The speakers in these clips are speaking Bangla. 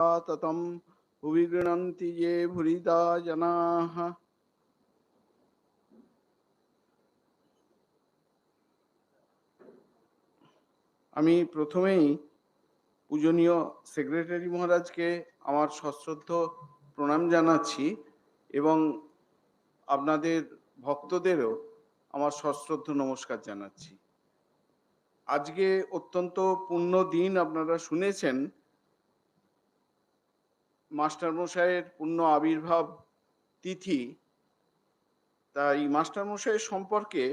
ततं भुवि गृह्णन्ति ये भुरिदा जनाः। আমি প্রথমেই পূজনীয় সেক্রেটারি মহারাজকে আমার সশ্রদ্ধ প্রণাম জানাচ্ছি এবং আপনাদের ভক্তদেরও আমার সশ্রদ্ধ নমস্কার জানাচ্ছি। আজকে অত্যন্ত পুণ্য দিন, আপনারা শুনেছেন মাস্টারমশাইয়ের পুণ্য আবির্ভাব তিথি। তাই মাস্টারমশাইয়ের সম্পর্কে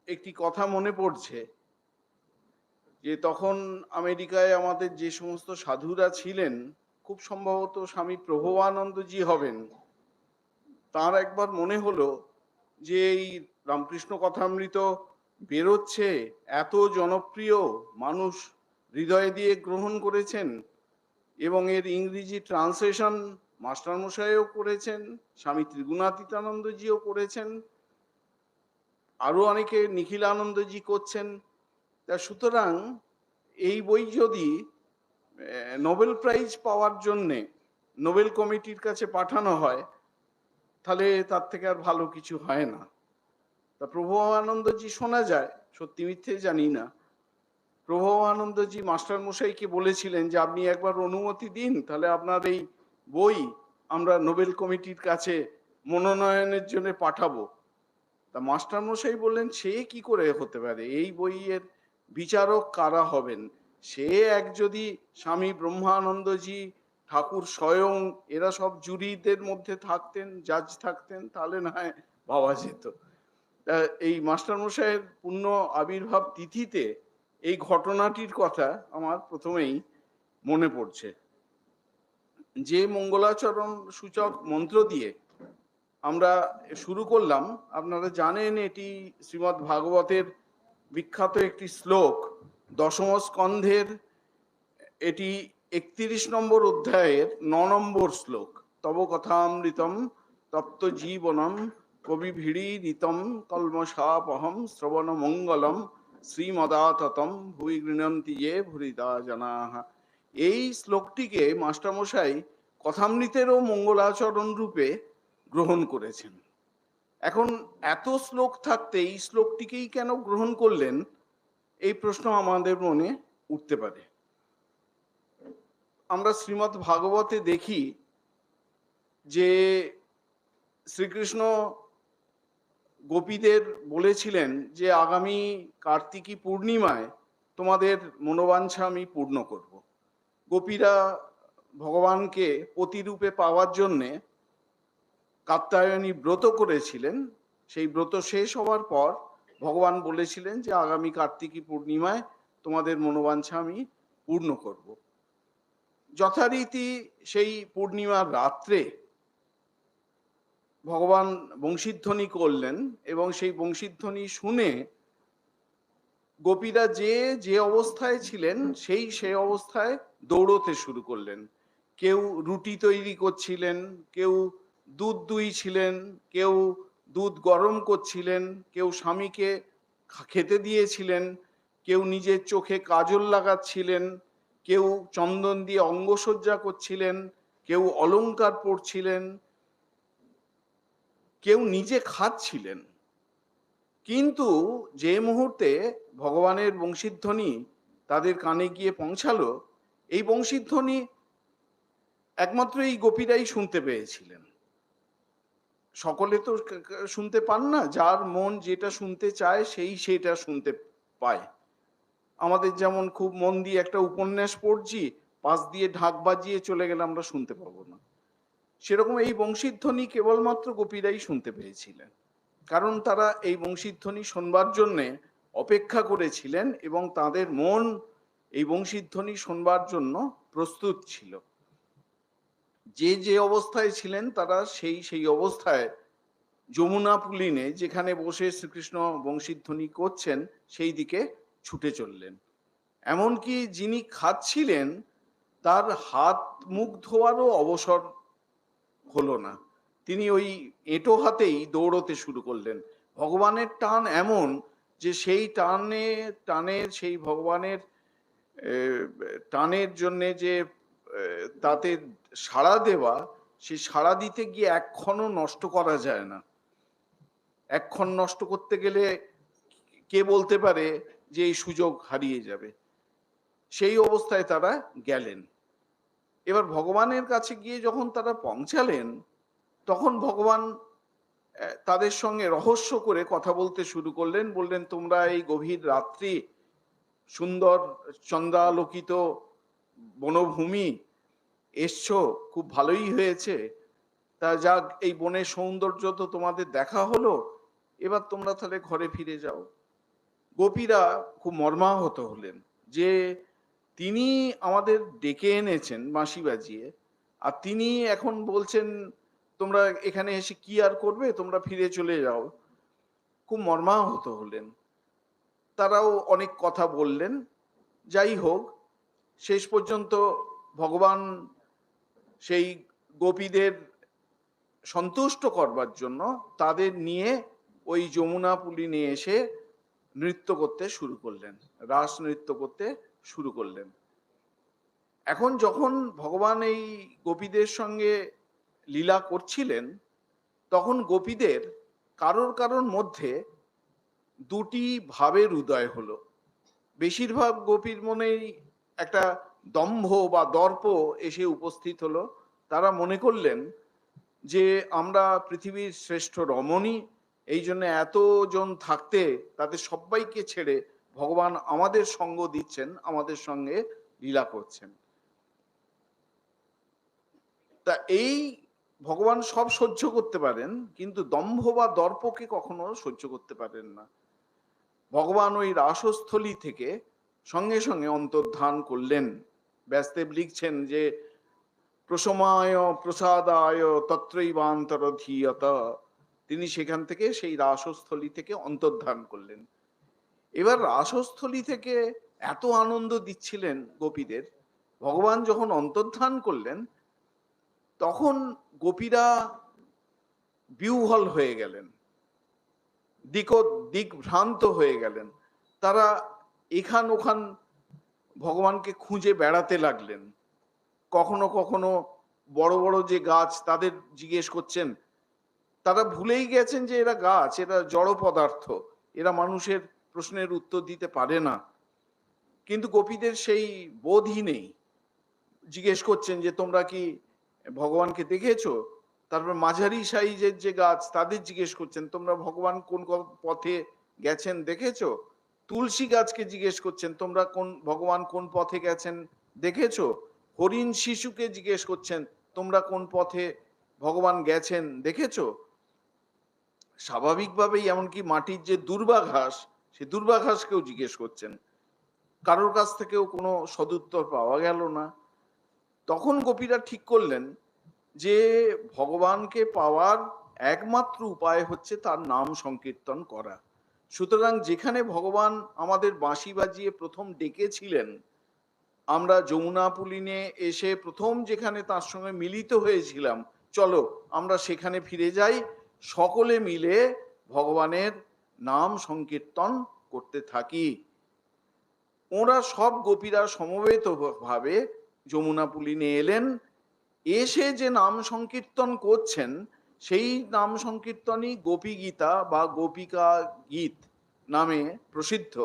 একটি কথা মনে পড়ছে যে তখন আমেরিকায় আমাদের যে সমস্ত সাধুরা ছিলেন, খুব সম্ভবত স্বামী প্রভবানন্দজি হবেন, তার একবার মনে হলো যে এই রামকৃষ্ণ কথামৃত বেরোচ্ছে, এত জনপ্রিয়, মানুষ হৃদয় দিয়ে গ্রহণ করেছেন এবং এর ইংরেজি ট্রান্সলেশন মাস্টারমশাইও করেছেন, স্বামী ত্রিগুণাতীতানন্দজিও করেছেন, আরো অনেকে নিখিলানন্দজি করছেন। তা সুতরাং এই বই যদি নোবেল প্রাইজ পাওয়ার জন্যে নোবেল কমিটির কাছে পাঠানো হয়, তাহলে তার থেকে আর ভালো কিছু হয় না। তা প্রভবানন্দজি শোনা যায়, সত্যি মিথ্যে জানি না, প্রভবানন্দজি মাস্টারমশাইকে বলেছিলেন যে আপনি একবার অনুমতি দিন, তাহলে আপনার এই বই আমরা নোবেল কমিটির কাছে মনোনয়নের জন্য পাঠাবো। তা মাস্টারমশাই বললেন সে কি করে হতে পারে, এই বইয়ের বিচারক কারা হবেন? সে এক যদি স্বামী ব্রহ্মানন্দজি, ঠাকুর স্বয়ং, এরা সব জুরিদের মধ্যে থাকতেন, জাজ থাকতেন, তাহলে না হয় ভাবা যেত। এই মাস্টারমশাইয়ের পুণ্য আবির্ভাব তিথিতে এই ঘটনাটির কথা আমার প্রথমেই মনে পড়ছে। যে মঙ্গলাচরণ সূচক মন্ত্র দিয়ে আমরা শুরু করলাম, আপনারা জানেন এটি শ্রীমদ্ ভাগবতের বিখ্যাত একটি শ্লোক, দশম স্কন্ধের এটি 31 নম্বর অধ্যায়ের 9 নম্বর শ্লোক। তব কথামৃতম তপ্ত জীবনম কবি ভিড়ীরিতম কলমশাপহম শ্রবণ মঙ্গলম শ্রীমদাততম ভুবি গৃহন্তি যে ভুরিদা জনাঃ। এই শ্লোকটিকে মাস্টারমশাই কথামৃতেরও মঙ্গলাচরণ রূপে গ্রহণ করেছেন। এখন এত শ্লোক থাকতে এই শ্লোকটিকেই কেন গ্রহণ করলেন, এই প্রশ্ন আমাদের মনে উঠতে পারে। আমরা শ্রীমদ্ ভাগবতে দেখি যে শ্রীকৃষ্ণ গোপীদের বলেছিলেন যে আগামী কার্তিকী পূর্ণিমায় তোমাদের মনোবাঞ্ছা আমি পূর্ণ করব। গোপীরা ভগবানকে পতিরূপে পাওয়ার জন্যে কাত্যায়নী ব্রত করেছিলেন। সেই ব্রত শেষ হওয়ার পর ভগবান বলেছিলেন যে আগামী কার্তিকী পূর্ণিমায় তোমাদের মনোবাঞ্ছা আমি পূর্ণ করব। যথারীতি সেই পূর্ণিমার রাত্রে ভগবান বংশীধ্বনি করলেন এবং সেই বংশীধ্বনি শুনে গোপীরা যে যে অবস্থায় ছিলেন সেই অবস্থায় দৌড়তে শুরু করলেন। কেউ রুটি তৈরি করছিলেন, কেউ দুধ দুইছিলেন, কেউ দুধ গরম করছিলেন, কেউ স্বামীকে খেতে দিয়েছিলেন, কেউ নিজের চোখে কাজল লাগাচ্ছিলেন, কেউ চন্দন দিয়ে অঙ্গসজ্জা করছিলেন, কেউ অলংকার পরছিলেন, কেউ নিজে খাচ্ছিলেন। কিন্তু যে মুহূর্তে ভগবানের বংশীধ্বনি তাদের কানে গিয়ে পৌঁছালো, এই বংশীধ্বনি একমাত্র এই গোপীরাই শুনতে পেয়েছিলেন। সকলে তো শুনতে পান না, যার মন যেটা শুনতে চায় সেটা শুনতে পায়। আমাদের যেমন খুব মন দিয়ে একটা উপন্যাস পড়ছি, পাশ দিয়ে ঢাক বাজিয়ে চলে গেলে আমরা শুনতে পাবো না, সেরকম এই বংশীধ্বনি কেবলমাত্র গোপীরাই শুনতে পেয়েছিলেন। কারণ তারা এই বংশীধ্বনি শোনবার জন্যে অপেক্ষা করেছিলেন এবং তাদের মন এই বংশীধ্বনি শোনবার জন্য প্রস্তুত ছিল। যে যে অবস্থায় ছিলেন তারা সেই অবস্থায় যমুনা পুলিনে যেখানে বসে শ্রীকৃষ্ণ বংশীধ্বনি করছেন সেই দিকে ছুটে চললেন। এমনকি যিনি খাচ্ছিলেন তার হাত মুখ ধোয়ারও অবসর হলো না, তিনি ওই এঁটো হাতেই দৌড়তে শুরু করলেন। ভগবানের টান এমন যে সেই টানে সেই ভগবানের টানের জন্য যে তাতে সাড়া দেওয়া, সেই সাড়া দিতে গিয়ে একক্ষণও নষ্ট করা যায় না। একক্ষণ নষ্ট করতে গেলে কে বলতে পারে যে এই সুযোগ হারিয়ে যাবে? সেই অবস্থায় তারা গেলেন। এবার ভগবানের কাছে গিয়ে যখন তারা পৌঁছালেন, তখন ভগবান তাদের সঙ্গে রহস্য করে কথা বলতে শুরু করলেন। বললেন, তোমরা এই গভীর রাত্রি সুন্দর চন্দ্রালোকিত বনভূমি এসছো, খুব ভালোই হয়েছে। তা যাক, এই বনের সৌন্দর্য তো তোমাদের দেখা হলো, এবার তোমরা তাহলে ঘরে ফিরে যাও। গোপীরা খুব মর্মাহত হলেন যে তিনি আমাদের ডেকে এনেছেন বাঁশি বাজিয়ে, আর তিনি এখন বলছেন তোমরা এখানে এসে কি আর করবে, তোমরা ফিরে চলে যাও। খুব মর্মাহত হলেন। তারাও অনেক কথা বললেন। যাই হোক, শেষ পর্যন্ত ভগবান সেই গোপীদের সন্তুষ্ট করবার জন্য তাদের নিয়ে ওই যমুনা পুলিনে এসে নৃত্য করতে শুরু করলেন, রাস নৃত্য করতে শুরু করলেন। এখন যখন ভগবান এই গোপীদের সঙ্গে লীলা করছিলেন, তখন গোপীদের কারোর কারোর মধ্যে দুটি ভাবের উদয় হলো। বেশিরভাগ গোপীর মনেই একটা দম্ভ বা দর্প এসে উপস্থিত হলো। তারা মনে করলেন যে আমরা পৃথিবীর শ্রেষ্ঠ রমণী, এই জন্য এতজন থাকতে তাদের সবাইকে ছেড়ে ভগবান আমাদের সঙ্গ দিচ্ছেন, আমাদের সঙ্গে লীলা করছেন। তা এই ভগবান সব সহ্য করতে পারেন, কিন্তু দম্ভ বা দর্পকে কখনো সহ্য করতে পারেন না। ভগবান ওই রাসস্থলী থেকে সঙ্গে সঙ্গে অন্তর্ধান করলেন। ব্যাসদেব লিখছেন যে প্রসমায় প্রসাদায় তত্রৈবান্তর ধীয়ত, তিনি সেখান থেকে সেই রাসস্থলী থেকে অন্তর্ধান করলেন। এবার রাসস্থলী থেকে এত আনন্দ দিচ্ছিলেন গোপীদের, ভগবান যখন অন্তর্ধান করলেন তখন গোপীরা বিহ্বল হয়ে গেলেন, দিকভ্রান্ত হয়ে গেলেন। তারা এখান ওখান ভগবানকে খুঁজে বেড়াতে লাগলেন। কখনো কখনো বড় বড় যে গাছ তাদের জিজ্ঞেস করছেন, তারা ভুলেই গেছেন যে এরা গাছ, এরা জড় পদার্থ, এরা মানুষের প্রশ্নের উত্তর দিতে পারে না। কিন্তু গোপীদের সেই বোধই নেই। জিজ্ঞেস করছেন যে তোমরা কি ভগবানকে দেখেছো? তারপর মাঝারি সাইজের যে গাছ তাদের জিজ্ঞেস করছেন তোমরা ভগবান কোন পথে গেছেন দেখেছো? তুলসী গাছকে জিজ্ঞেস করছেন তোমরা ভগবান কোন পথে গেছেন দেখেছো? হরিণ শিশুকে জিজ্ঞেস করছেন তোমরা কোন পথে ভগবান গেছেন দেখেছো? স্বাভাবিকভাবেই এমনকি মাটির যে দুর্বা ঘাস, সে দুর্বা ঘাসকেও জিজ্ঞেস করছেন। কারোর কাছ থেকেও কোনো সদুত্তর পাওয়া গেল না। তখন গোপীরা ঠিক করলেন যে ভগবানকে পাওয়ার একমাত্র উপায় হচ্ছে তার নাম সংকীর্তন করা। সুতরাং যেখানে ভগবান আমাদের বাঁশি বাজিয়ে প্রথম ডেকেছিলেন, আমরা যমুনা পুলিনে এসে প্রথম যেখানে তার সঙ্গে মিলিত হয়েছিলাম, চলো আমরা সেখানে ফিরে যাই, সকলে মিলে ভগবানের নাম সংকীর্তন করতে থাকি। ওরা সব গোপীরা সমবেত ভাবে যমুনা পুলিনে এলেন। এসে যে নাম সংকীর্তন করছেন, সেই নাম সংকীর্তনই গোপী গীতা বা গোপিকা গীত নামে প্রসিদ্ধ।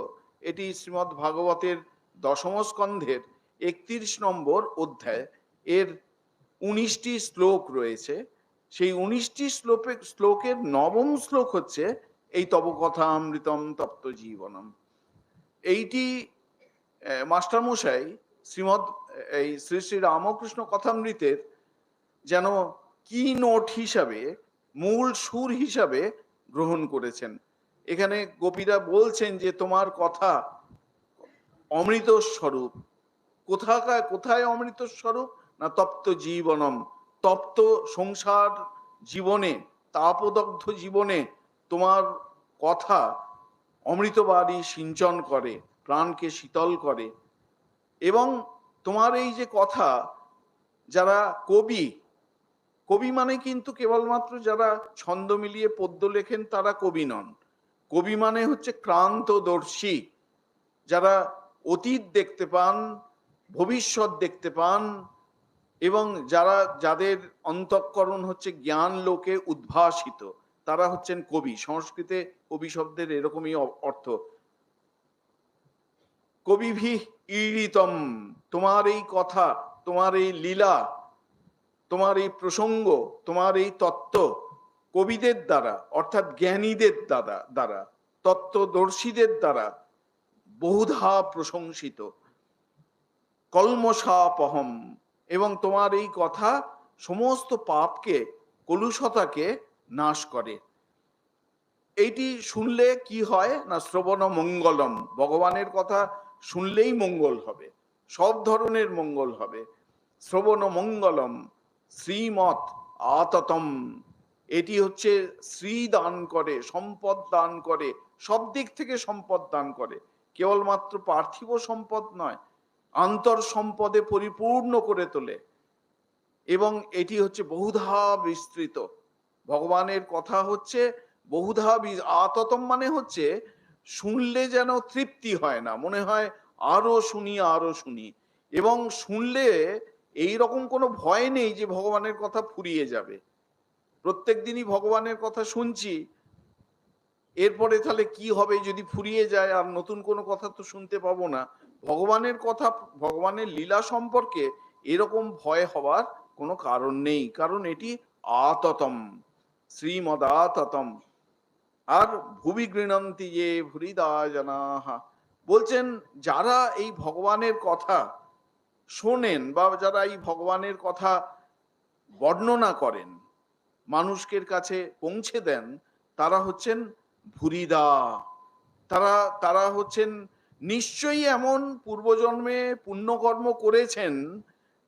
এটি শ্রীমদ্ ভাগবতের দশম স্কন্ধের 31 নম্বর অধ্যায়। এর 19টি শ্লোক রয়েছে। সেই 19টি শ্লোকের নবম শ্লোক হচ্ছে এই তব কথা অমৃতম তপ্ত জীবনম। এইটি মাস্টারমশাই এই শ্রী শ্রী রামকৃষ্ণ কথামৃতের যেন কি নোট হিসাবে, মূল সুর হিসাবে গ্রহণ করেছেন। এখানে গোপীরা বলছেন যে তোমার কথা অমৃত স্বরূপ। কোথায় অমৃত স্বরূপ? না তপ্ত জীবনম, তপ্ত সংসার জীবনে, তাপদগ্ধ জীবনে তোমার কথা অমৃতবাণী সিঞ্চন করে, প্রাণকে শীতল করে। এবং তোমার এই যে কথা, যারা কবি, কবি মানে কিন্তু কেবলমাত্র যারা ছন্দ মিলিয়ে পদ্য লেখেন তারা কবি নন। কবি মানে হচ্ছে ক্রান্তদর্শী, যারা অতীত দেখতে পান, ভবিষ্যৎ দেখতে পান, এবং যাদের অন্তঃকরণ হচ্ছে জ্ঞান লোকে উদ্ভাসিত, তারা হচ্ছেন কবি। সংস্কৃতে কবি শব্দের এরকমই অর্থ। কবিভি ঈড়িতম, তোমার এই কথা, তোমার এই লীলা, তোমার এই প্রসঙ্গ, তোমার এই তত্ত্ব কবিদের দ্বারা, অর্থাৎ জ্ঞানীদের দ্বারা, তত্ত্বদর্শীদের দ্বারা বহুধা প্রশংসিত। কলমশাপহম, এবং তোমার এই কথা সমস্ত পাপকে, কলুষতাকে নাশ করে। এইটি শুনলে কি হয় না, শ্রবণ মঙ্গলম, ভগবানের কথা শুনলেই মঙ্গল হবে, সব ধরনের মঙ্গল হবে। শ্রবণ মঙ্গলম শ্রীমৎ আততম, এটি হচ্ছে শ্রী দান করে, সম্পদ দান করে, সব দিক থেকে সম্পদ দান করে, কেবলমাত্র পার্থিব সম্পদ নয়, আন্তর সম্পদে পরিপূর্ণ করে তোলে। এবং এটি হচ্ছে বহুধা বিস্তৃত। ভগবানের কথা হচ্ছে বহুধা, আততম মানে হচ্ছে শুনলে যেন তৃপ্তি হয় না, মনে হয় আরো শুনি আরো শুনি। এবং শুনলে এই রকম কোনো ভয় নেই যে ভগবানের কথা ফুরিয়ে যাবে। প্রত্যেক দিনই ভগবানের কথা শুনছি, এরপরে তাহলে কি হবে যদি ফুরিয়ে যায়, আর নতুন কোনো কথা তো শুনতে পাবো না। ভগবানের কথা, ভগবানের লীলা সম্পর্কে এরকম ভয় হওয়ার কোনো কারণ নেই, কারণ এটি আততম, শ্রীমদাততম। আর ভুবি গৃণন্তি যে ভুরিদা জানাহা, বলছেন যারা এই ভগবানের কথা শোনেন বা যারা এই ভগবানের কথা বর্ণনা করেন, মানুষকে কাছে পৌঁছে দেন, তারা হচ্ছেন ভুরিদা। তারা হচ্ছেন নিশ্চয়ই এমন পূর্বজন্মে পুণ্যকর্ম করেছেন,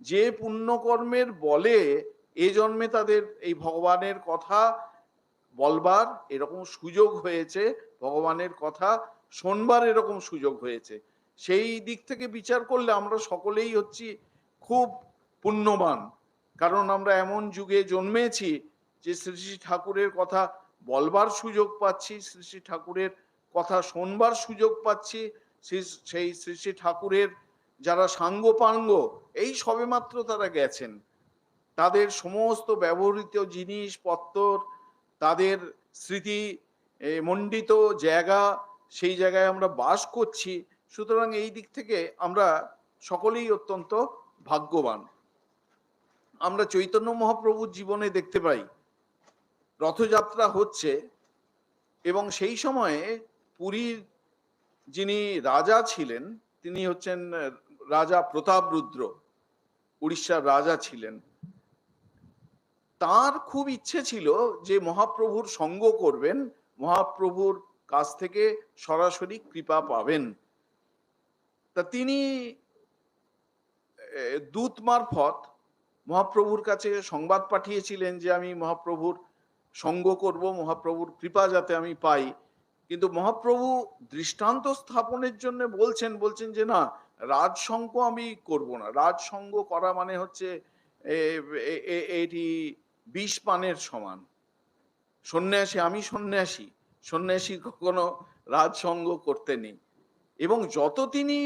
যে পুণ্যকর্মের বলে এ জন্মে তাদের এই ভগবানের কথা বলবার এরকম সুযোগ হয়েছে, ভগবানের কথা শোনবার এরকম সুযোগ হয়েছে। সেই দিক থেকে বিচার করলে আমরা সকলেই হচ্ছি খুব পুণ্যবান, কারণ আমরা এমন যুগে জন্মেছি যে শ্রী শ্রী ঠাকুরের কথা বলবার সুযোগ পাচ্ছি, শ্রী শ্রী ঠাকুরের কথা শোনবার সুযোগ পাচ্ছি। সেই শ্রী শ্রী ঠাকুরের যারা সাঙ্গপাঙ্গ, এই সবেমাত্র তারা গেছেন, তাদের সমস্ত ব্যবহৃত জিনিসপত্র, তাদের স্মৃতি মণ্ডিত জায়গা, সেই জায়গায় আমরা বাস করছি। সুতরাং এই দিক থেকে আমরা সকলেই অত্যন্ত ভাগ্যবান। আমরা চৈতন্য মহাপ্রভুর জীবনে দেখতে পাই রথযাত্রা হচ্ছে, এবং সেই সময়ে পুরীর যিনি রাজা ছিলেন, তিনি হচ্ছেন রাজা প্রতাপরুদ্র, উড়িষ্যার রাজা ছিলেন। তার খুব ইচ্ছে ছিল যে মহাপ্রভুর সঙ্গ করবেন, মহাপ্রভুর কাছ থেকে সরাসরি কৃপা পাবেন। তা তিনি দূত মারফত মহাপ্রভুর কাছে সংবাদ পাঠিয়েছিলেন যে আমি মহাপ্রভুর সঙ্গ করব, মহাপ্রভুর কৃপা যাতে আমি পাই। কিন্তু মহাপ্রভু দৃষ্টান্ত স্থাপনের জন্য বলছেন যে না, রাজসঙ্গ আমি করব না। রাজসঙ্গ করা মানে হচ্ছে এটি বিষ পানের সমান। সন্ন্যাসী, আমি সন্ন্যাসী কখনো রাজসঙ্গ করতে নেই। এবং যত তিনি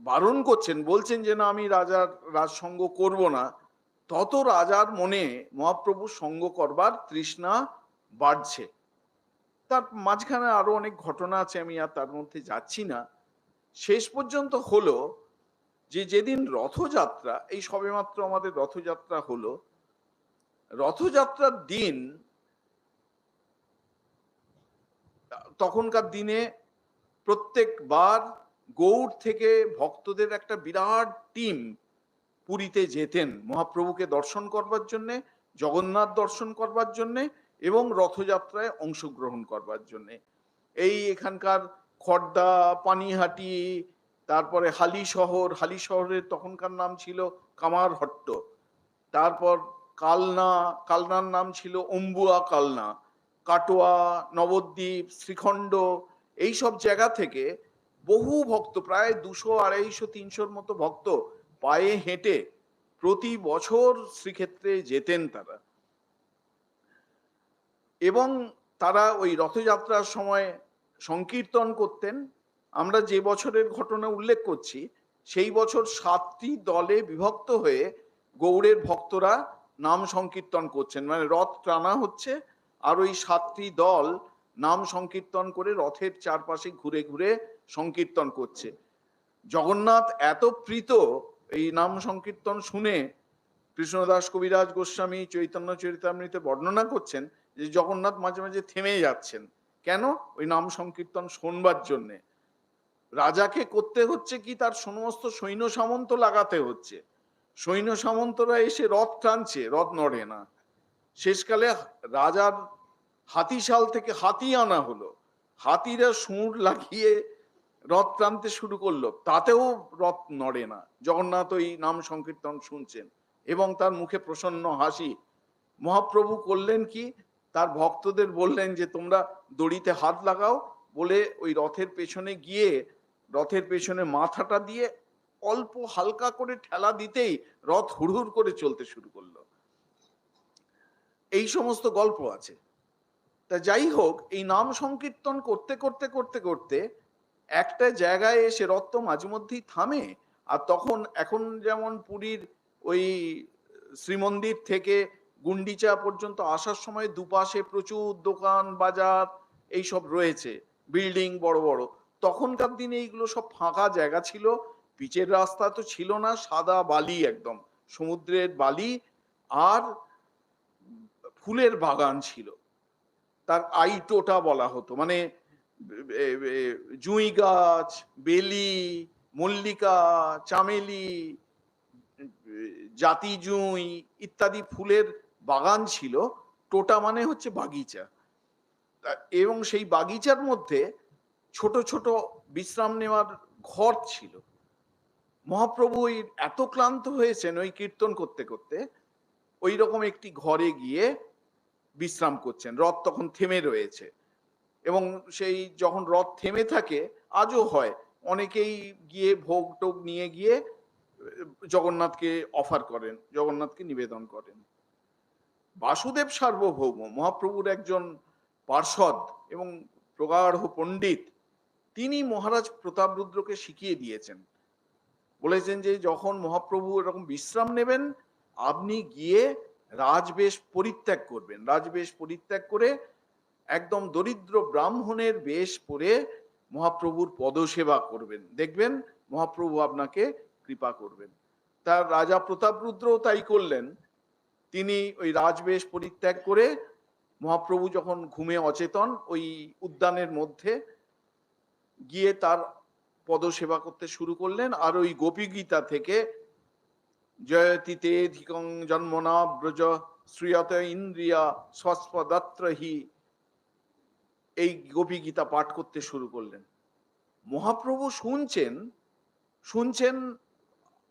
বারণ করছেন, বলছেন যে না আমি রাজসঙ্গ করব না, তত রাজার মনে মহাপ্রভুর সঙ্গ করবার তৃষ্ণা বাড়ছে। তার মাঝখানে আরো অনেক ঘটনা আছে, আমি আর তার মধ্যে যাচ্ছি না। শেষ পর্যন্ত হলো যে যেদিন রথযাত্রা, এই সবেমাত্র আমাদের রথযাত্রা হলো, রথযাত্রার দিন, তখনকার দিনে প্রত্যেকবার গৌড় থেকে ভক্তদের একটা বিরাট টিম পুরীতে যেতেন মহাপ্রভুকে দর্শন করবার জন্যে, জগন্নাথ দর্শন করবার জন্যে এবং রথযাত্রায় অংশগ্রহণ করবার জন্যে। এই এখানকার খড়দা, পানিহাটি, তারপরে হালি শহরের তখনকার নাম ছিল কামারহট্ট, তারপর কালনার নাম ছিল অম্বুয়া কালনা, কাটোয়া, নবদ্বীপ, শ্রীখণ্ড, এই সব জায়গা থেকে বহু ভক্ত, প্রায় 200, 250, 300 মতো ভক্ত পায়ে হেঁটে প্রতি বছর শ্রীক্ষেত্রে যেতেন তারা। এবং তারা ওই রথযাত্রার সময় সংকীর্তন করতেন। আমরা যে বছরের ঘটনা উল্লেখ করছি সেই বছর 7টি দলে বিভক্ত হয়ে গৌড়ের ভক্তরা নাম সংকীর্তন করছেন, মানে রথ টানা হচ্ছে আর ওই 7টি দল নাম সংকীর্তন করে রথের চারপাশে ঘুরে ঘুরে সংকীর্তন করছে। জগন্নাথ এত প্রীত এই নাম সংকীর্তন শুনে, কৃষ্ণদাস কবিরাজ গোস্বামী চৈতন্য চরিতামৃতে বর্ণনা করছেন যে জগন্নাথ মাঝে মাঝে থেমে যাচ্ছেন। কেন? ওই নাম সংকীর্তন শোনবার জন্যে। রাজাকে করতে হচ্ছে কি, তার সমস্ত সৈন্য সামন্ত লাগাতে হচ্ছে। সৈন্য সামন্তরা এসে রথ টানছে, রথ নড়ে না। শেষকালে রাজার হাতিশাল থেকে হাতি আনা হলো, হাতিরা সুঁড় লাগিয়ে রথ টানতে শুরু করলো, তাতেও রথ নড়ে না। জগন্নাথ ওই নাম সংকীর্তন শুনছেন এবং তার মুখে প্রসন্ন হাসি। মহাপ্রভু করলেন কি, তার ভক্তদের বললেন যে তোমরা দড়িতে হাত লাগাও, বলে ওই রথের পেছনে গিয়ে রথের পেছনে মাথাটা দিয়ে অল্প হালকা করে ঠেলা দিতেই রথ হুড়হুড় করে চলতে শুরু করলো। এই সমস্ত গল্প আছে। তা যাই হোক, এই নাম সংকীর্তন করতে করতে করতে করতে একটা জায়গায় এসে রথ তো মাঝে মধ্যেই থামে। আর তখন এখন যেমন পুরীর ওই শ্রীমন্দির থেকে গুন্ডিচা পর্যন্ত আসার সময় দুপাশে প্রচুর দোকান বাজার এইসব রয়েছে, বিল্ডিং বড় বড়। তখনকার দিনে এইগুলো সব ফাঁকা জায়গা ছিল, পিচের রাস্তা তো ছিল না, সাদা বালি, একদম সমুদ্রের বালি, আর ফুলের বাগান ছিল। তার আইটোটা বলা হতো, মানে জুঁই গাছ, বেলি, মল্লিকা, চামেলি, জাতি জুঁই ইত্যাদি ফুলের বাগান ছিল। টোটা মানে হচ্ছে বাগিচা। এবং সেই বাগিচার মধ্যে ছোট ছোট বিশ্রাম নেওয়ার ঘর ছিল। মহাপ্রভু এত ক্লান্ত হয়েছেন ওই কীর্তন করতে করতে, ওই রকম একটি ঘরে গিয়ে বিশ্রাম করছেন। রথ তখন থেমে রয়েছে এবং সেই যখন রথ থেমে থাকে, আজও হয়, অনেকেই গিয়ে ভোগ টোগ নিয়ে গিয়ে জগন্নাথকে অফার করেন, জগন্নাথকে নিবেদন করেন। বাসুদেব সার্বভৌম মহাপ্রভুর একজন পার্ষদ এবং প্রগাঢ় পণ্ডিত, তিনি মহারাজ প্রতাপরুদ্রকে শিখিয়ে দিয়েছেন। বলেছেন যে যখন মহাপ্রভু এরকম বিশ্রাম নেবেন, আপনি গিয়ে রাজবেশ পরিত্যাগ করবেন। রাজবেশ পরিত্যাগ করে একদম দরিদ্র ব্রাহ্মণের বেশ পরে মহাপ্রভুর পদসেবা করবেন, দেখবেন মহাপ্রভু আপনাকে কৃপা করবেন। তার রাজা প্রতাপরুদ্র তাই করলেন। তিনি ওই রাজবেশ পরিত্যাগ করে মহাপ্রভু যখন ঘুমে অচেতন ওই উদ্যানের মধ্যে গিয়ে তার পদসেবা করতে শুরু করলেন। আর ওই গোপী গীতা থেকে জয়তি তে ধিকং জন্মনা ব্রজ শ্রিয়ত ইন্দ্রিয়া স্বস্পদাত্রহি, এই গোপী গীতা পাঠ করতে শুরু করলেন। মহাপ্রভু শুনছেন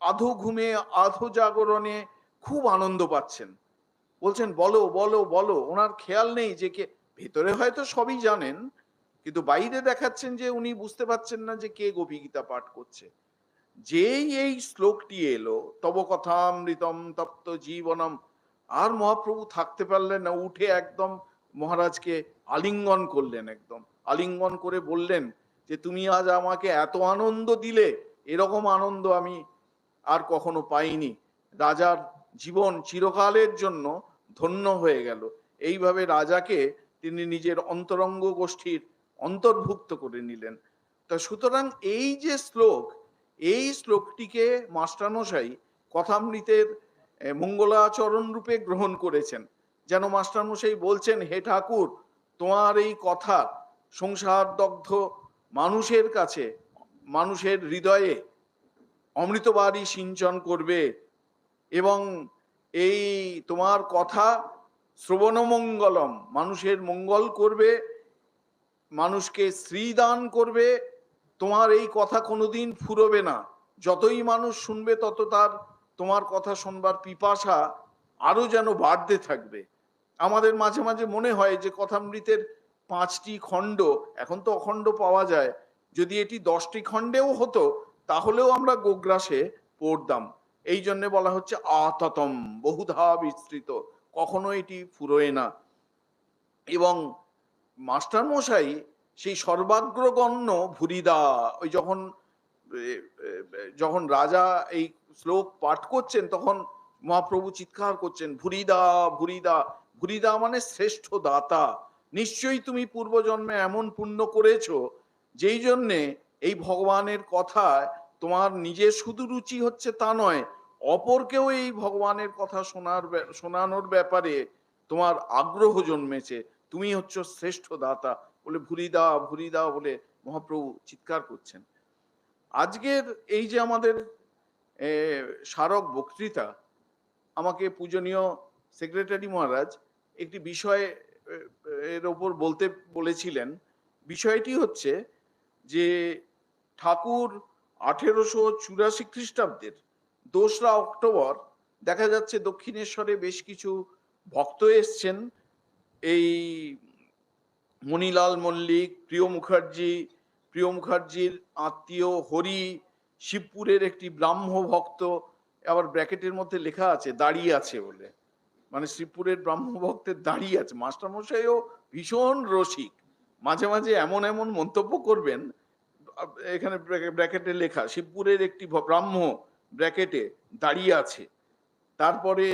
আধো ঘুমে আধো জাগরণে, খুব আনন্দ পাচ্ছেন। বলছেন বলো বলো বলো। ওনার খেয়াল নেই যে কে, ভেতরে হয়তো সবই জানেন, কিন্তু বাইরে দেখাচ্ছেন যে উনি বুঝতে পারছেন না যে কে গোপী গীতা পাঠ করছে। যেই এই শ্লোকটি এলো, তব কথামৃতম তপ্ত জীবনম, আর মহাপ্রভু থাকতে পারলেন না, উঠে একদম মহারাজকে আলিঙ্গন করলেন। একদম আলিঙ্গন করে বললেন যে তুমি আজ আমাকে এত আনন্দ দিলে, এরকম আনন্দ আমি আর কখনো পাইনি। রাজার জীবন চিরকালের জন্য ধন্য হয়ে গেল। এইভাবে রাজাকে তিনি নিজের অন্তরঙ্গ গোষ্ঠীর অন্তর্ভুক্ত করে নিলেন। তা সুতরাং এই যে শ্লোক, এই শ্লোকটিকে মাস্টারমশাই কথামৃতের মঙ্গলাচরণ রূপে গ্রহণ করেছেন। যেন মাস্টারমশাই বলছেন, হে ঠাকুর, তোমার এই কথা সংসার দগ্ধ মানুষের কাছে, মানুষের হৃদয়ে অমৃতবারী সিঞ্চন করবে এবং এই তোমার কথা শ্রবণমঙ্গলম, মানুষের মঙ্গল করবে, মানুষকে শ্রীদান করবে। তোমার এই কথা কোনোদিন ফুরবে না। যতই মানুষ শুনবে তত তার তোমার কথা শুনবার পিপাসা আরো যেন বাড়তে থাকবে। আমাদের মাঝে মাঝে মনে হয় যে কথামৃতের 5টি খণ্ড, এখন তো অখণ্ড পাওয়া যায়, যদি এটি 10টি খণ্ডেও হতো তাহলেও আমরা গোগ্রাসে পড়তাম। এই জন্য বলা হচ্ছে আততম, বহুধা বিস্তৃত, কখনো এটি ফুরোয় না। এবং মাস্টার মশাই সেই সর্বাগ্রগণ্য ভুরিদা, ওই যখন যখন রাজা এই শ্লোক পাঠ করছেন তখন মহাপ্রভু চিৎকার করছেন, ভুরিদা ভুরিদা। ভুরিদা মানে শ্রেষ্ঠ দাতা। নিশ্চয়ই তুমি পূর্বজন্মে এমন পুণ্য করেছো যেই জন্যে এই ভগবানের কথায় তোমার নিজের শুধু রুচি হচ্ছে তা নয়, অপরকেও এই ভগবানের কথা শোনানোর ব্যাপারে তোমার আগ্রহ জন্মেছে। তুমি হচ্ছ শ্রেষ্ঠ দাতা বলে ভুরিদা ভুরিদা বলে মহাপ্রভু চিৎকার করছেন। আজকের এই যে আমাদের স্মারক বক্তৃতা, আমাকে পূজনীয় সেক্রেটারি মহারাজ একটি বিষয় এর ওপর বলতে বলেছিলেন। বিষয়টি হচ্ছে যে ঠাকুর 1884 খ্রিস্টাব্দের 2রা অক্টোবর দেখা যাচ্ছে দক্ষিণেশ্বরে বেশ কিছু ভক্ত এসছেন। এই মণিলাল মল্লিক, প্রিয় মুখার্জির আত্মীয় হরি, শিবপুরের একটি ব্রাহ্ম ভক্ত, আবার ব্র্যাকেটের মধ্যে লেখা আছে দাঁড়িয়ে আছে বলে, মানে শিবপুরের ব্রাহ্ম ভক্তের দাঁড়িয়ে আছে। মাস্টারমশাইও ভীষণ রসিক, মাঝে মাঝে এমন এমন মন্তব্য করবেন, এখানে ব্র্যাকেটে লেখা শিবপুরের একটি ব্রাহ্ম ব্র্যাকেটে দাঁড়িয়ে আছে। তারপরে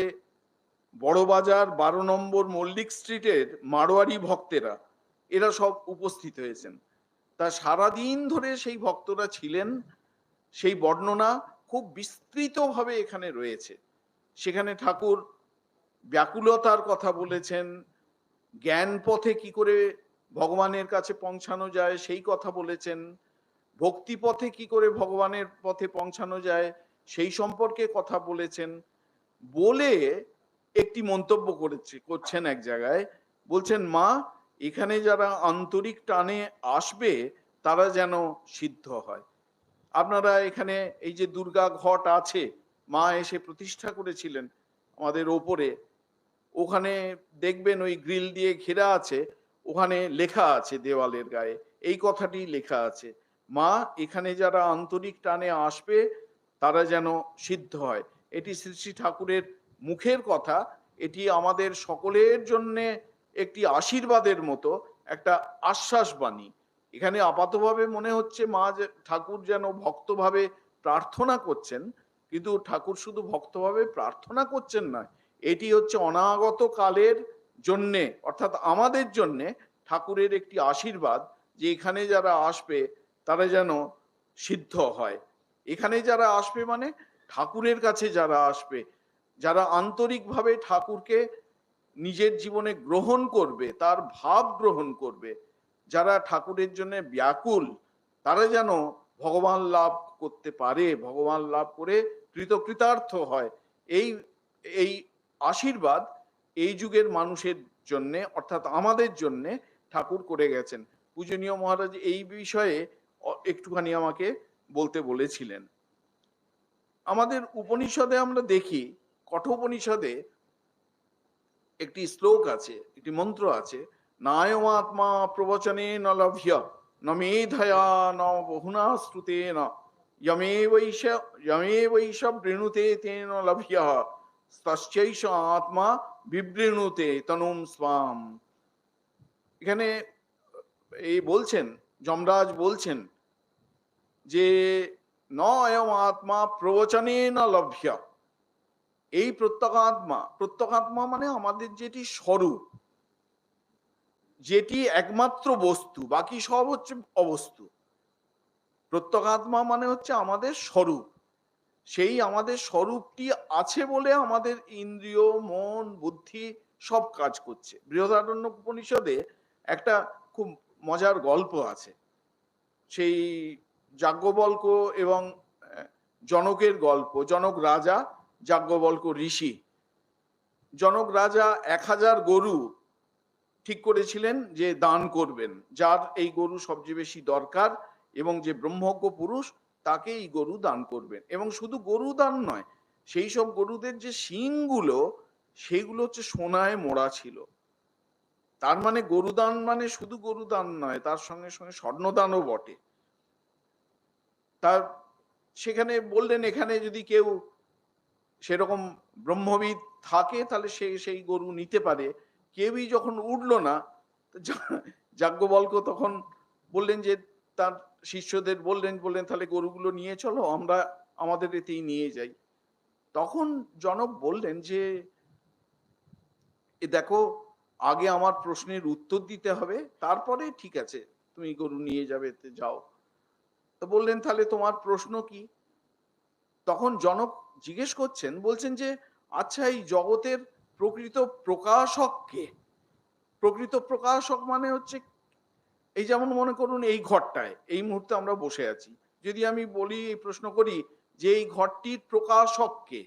বড়বাজার 12 নম্বর মল্লিক স্ট্রিটের মারোয়ারি ভক্তেরা, এরা সব উপস্থিত হয়েছেন। তা সারাদিন ধরে সেই ভক্তরা ছিলেন, সেই বর্ণনা খুব বিস্তৃতভাবে এখানে রয়েছে। সেখানে ঠাকুর ব্যাকুলতার কথা বলেছেন, জ্ঞান পথে কি করে ভগবানের কাছে পৌঁছানো যায় সেই কথা বলেছেন, ভক্তি পথে কি করে ভগবানের পথে পৌঁছানো যায় সেই সম্পর্কে কথা বলেছেন। বলে একটি মন্তব্য করছেন এক জায়গায়, বলছেন মা এখানে যারা আন্তরিক টানে আসবে তারা যেন সিদ্ধ হয়। আপনারা এখানে এই যে দুর্গা ঘট আছে, মা এসে প্রতিষ্ঠা করেছিলেন আমাদের ওপরে, ওখানে দেখবেন ওই গ্রিল দিয়ে ঘেরা আছে, ওখানে লেখা আছে দেওয়ালের গায়ে এই কথাটি লেখা আছে, মা এখানে যারা আন্তরিক টানে আসবে তারা যেন সিদ্ধ হয়। এটি শ্রী শ্রী ঠাকুরের মুখের কথা, এটি আমাদের সকলের জন্য একটি আশীর্বাদের মতো একটা আশ্বাস বাণী। এখানে আপাতভাবে মনে হচ্ছে মা ঠাকুর যেন ভক্তভাবে প্রার্থনা করছেন, কিন্তু ঠাকুর শুধু ভক্তভাবে প্রার্থনা করছেন না, এটি হচ্ছে অনাগত কালের জন্যে, অর্থাৎ আমাদের জন্যে ঠাকুরের একটি আশীর্বাদ যে এখানে যারা আসবে তারা যেন সিদ্ধ হয়। এখানে যারা আসবে মানে ঠাকুরের কাছে যারা আসবে, যারা আন্তরিকভাবে ঠাকুরকে নিজের জীবনে গ্রহণ করবে, তার ভাব গ্রহণ করবে, যারা ঠাকুরের জন্য ব্যাকুল, তারা যেন ভগবান লাভ করতে পারে, ভগবান লাভ করে কৃতকৃতার্থ হয়। এই এই আশীর্বাদ এই যুগের মানুষের জন্য, অর্থাৎ আমাদের জন্য ঠাকুর করে গেছেন। পূজনীয় মহারাজ এই বিষয়ে একটুখানি আমাকে বলতে বলেছিলেন। আমাদের উপনিষদে আমরা দেখি, কঠোপনিষদে একটি শ্লোক আছে, একটি মন্ত্র আছে, নায়মাত্মা প্রবচনে ন লভ্য ন মেধয়া ন বহুনা শ্রুতেন যমেবৈষ বৃণুতে তেন লভ্য তস্যৈষ আত্মা বিবৃণুতে তনুম স্বাম। এখানে এই বলছেন, যমরাজ বলছেন যে ন অয়ম আত্মা প্রবচনে ন লভ্য, এই প্রত্যকাত্মা মানে আমাদের যেটি স্বরূপ, যেটি একমাত্র বস্তু, বাকি সব হচ্ছে অবস্তু। প্রত্যকাত্মা মানে হচ্ছে আমাদের স্বরূপ, সেই আমাদের স্বরূপটি আছে বলে আমাদের ইন্দ্রিয়, মন, বুদ্ধি সব কাজ করছে। বৃহদারণ্যক উপনিষদে একটা খুব মজার গল্প আছে, সেই যাজ্ঞবল্ক এবং জনকের গল্প। জনক রাজা, যাজ্ঞবল্ক ঋষি। জনক রাজা 1000 গরু ঠিক করেছিলেন যে দান করবেন, যার এই গরু সবচেয়ে বেশি দরকার এবং যে ব্রহ্মজ্ঞ পুরুষ তাকে এই গরু দান করবেন। এবং শুধু গরু দান নয়, সেই সব গরুদের যে শিংগুলো সেইগুলো হচ্ছে সোনায় মোড়া ছিল। তার মানে গরুদান মানে শুধু গরুদান নয়, তার সঙ্গে সঙ্গে স্বর্ণদানও বটে। তার সেখানে বললেন এখানে যদি কেউ সেরকম ব্রহ্মবিদ থাকে তাহলে সে সেই গরু নিতে পারে। কেউই যখন উঠল না, যাজ্ঞবল্ক তখন বললেন যে তার শিষ্যদের বললেন তাহলে গরুগুলো নিয়ে চলো, আমরা আমাদের এতেই নিয়ে যাই। তখন জনক বললেন যে দেখো, আগে আমার প্রশ্নের উত্তর দিতে হবে, তারপরে ঠিক আছে তুমি গরু নিয়ে যাবে, যাও। তো বললেন তাহলে তোমার প্রশ্ন কি? তখন জনক জিজ্ঞেস করছেন, বলছেন যে আচ্ছা, এই জগতের প্রকৃত প্রকাশক কে? প্রকৃত প্রকাশক মানে হচ্ছে, এই যেমন মনে করুন এই ঘরটায় এই মুহূর্তে আমরা বসে আছি, যদি আমি বলি, এই প্রশ্ন করি যে এই ঘরটির প্রকাশক কে,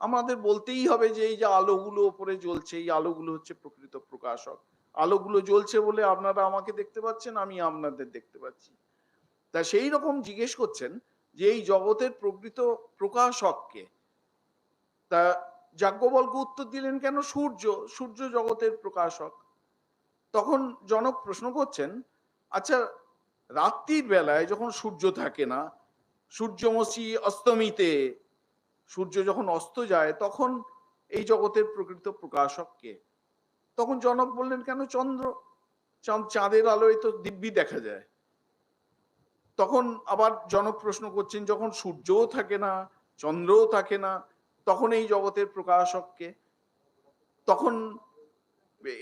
আমাদের বলতেই হবে যে এই যে আলোগুলো উপরে জ্বলছে, এই আলোগুলো হচ্ছে প্রকৃত প্রকাশক। আলোগুলো জ্বলছে বলে আপনারা আমাকে দেখতে পাচ্ছেন, আমি আপনাদের দেখতে পাচ্ছি। তা সেই রকম জিজ্ঞেস করছেন যে এই জগতের প্রকৃত প্রকাশক কে? তা যাজ্ঞবল্ক্য উত্তর দিলেন, কেন সূর্য, সূর্য জগতের প্রকাশক। তখন জনক প্রশ্ন করছেন, আচ্ছা রাত্রির বেলায় যখন সূর্য থাকে না, সূর্যমসি অস্তমিতে, সূর্য যখন অস্ত যায় তখন এই জগতের প্রকৃত প্রকাশক কে? তখন জনক বললেন, কেন চন্দ্র, চাঁদের আলোয় তো দিব্যি দেখা যায়। তখন আবার জনক প্রশ্ন করছেন, যখন সূর্যও থাকে না, চন্দ্রও থাকে না, তখন এই জগতের প্রকাশক কে? তখন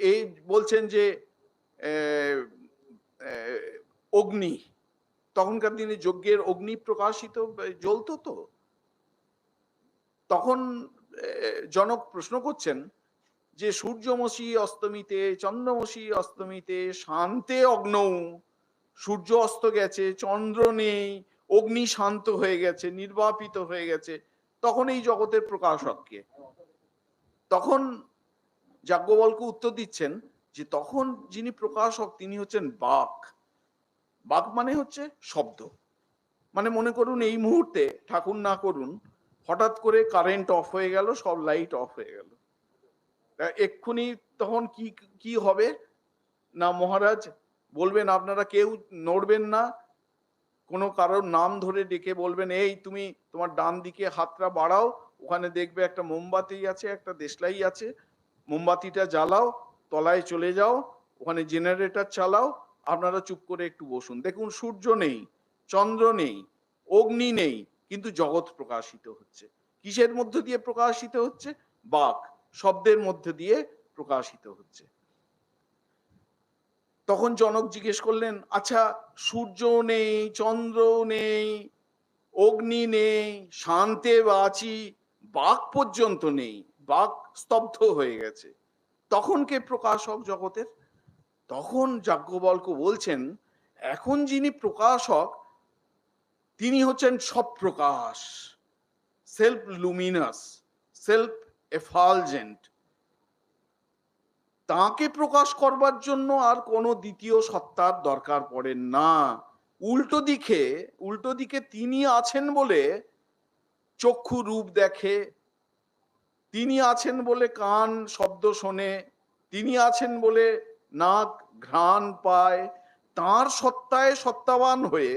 এই বলছেন যে অগ্নি, তখনকার দিনে যজ্ঞের অগ্নি প্রকাশিত জ্বলতো। তো তখন জনক প্রশ্ন করছেন যে সূর্যমসি অস্তমিতে চন্দ্রমসি অস্তমিতে শান্তে অগ্নৌ, সূর্য অস্ত গেছে, চন্দ্র নেই, অগ্নি শান্ত হয়ে গেছে, নির্বাপিত হয়ে গেছে, তখন এই জগতের প্রকাশক কে? তখন যাজ্ঞবল্ক্য উত্তর দিচ্ছেন যে তখন যিনি প্রকাশক তিনি হচ্ছেন বাক। বাক মানে হচ্ছে শব্দ। মানে মনে করুন এই মুহূর্তে, ঠাকুর না করুন, হঠাৎ করে কারেন্ট অফ হয়ে গেল, সব লাইট অফ হয়ে গেল, এক্ষুনি তখন কি কি হবে না, মহারাজ বলবেন আপনারা কেউ নড়বেন না, কোনো কারোর নাম ধরে ডেকে বলবেন, এই তুমি তোমার ডান দিকে হাতটা বাড়াও, ওখানে দেখবে একটা মোমবাতি আছে, একটা দেশলাই আছে, মোমবাতিটা জ্বালাও, তলায় চলে যাও, ওখানে জেনারেটর চালাও, আপনারা চুপ করে একটু বসুন, দেখুন সূর্য নেই, চন্দ্র নেই, অগ্নি নেই, কিন্তু জগৎ প্রকাশিত হচ্ছে। কিসের মধ্য দিয়ে প্রকাশিত হচ্ছে? বাক, শব্দের মধ্য দিয়ে প্রকাশিত হচ্ছে। তখন জনক জিজ্ঞেস করলেন, আচ্ছা সূর্য নেই, চন্দ্র নেই, অগ্নি নেই, শান্তে বাঁচি, বাক পর্যন্ত নেই, বাক স্তব্ধ হয়ে গেছে, তখন কে প্রকাশক জগতের? তখন যাজ্ঞবল্ক্য বলছেন, এখন যিনি প্রকাশক তিনি হচ্ছেন সপ্রকাশ, সেলফ লুমিনাস, সেলফ এফালজেন্ট। তাকে প্রকাশ করবার জন্য আর কোনো দ্বিতীয় সত্তার দরকার পড়ে না। উল্টো দিকে তিনি আছেন বলে চক্ষু রূপ দেখে, তিনি আছেন বলে কান শব্দ শোনে, তিনি আছেন বলে নাক ঘ্রাণ পায়, তার সত্তায় সত্তাবান হয়ে,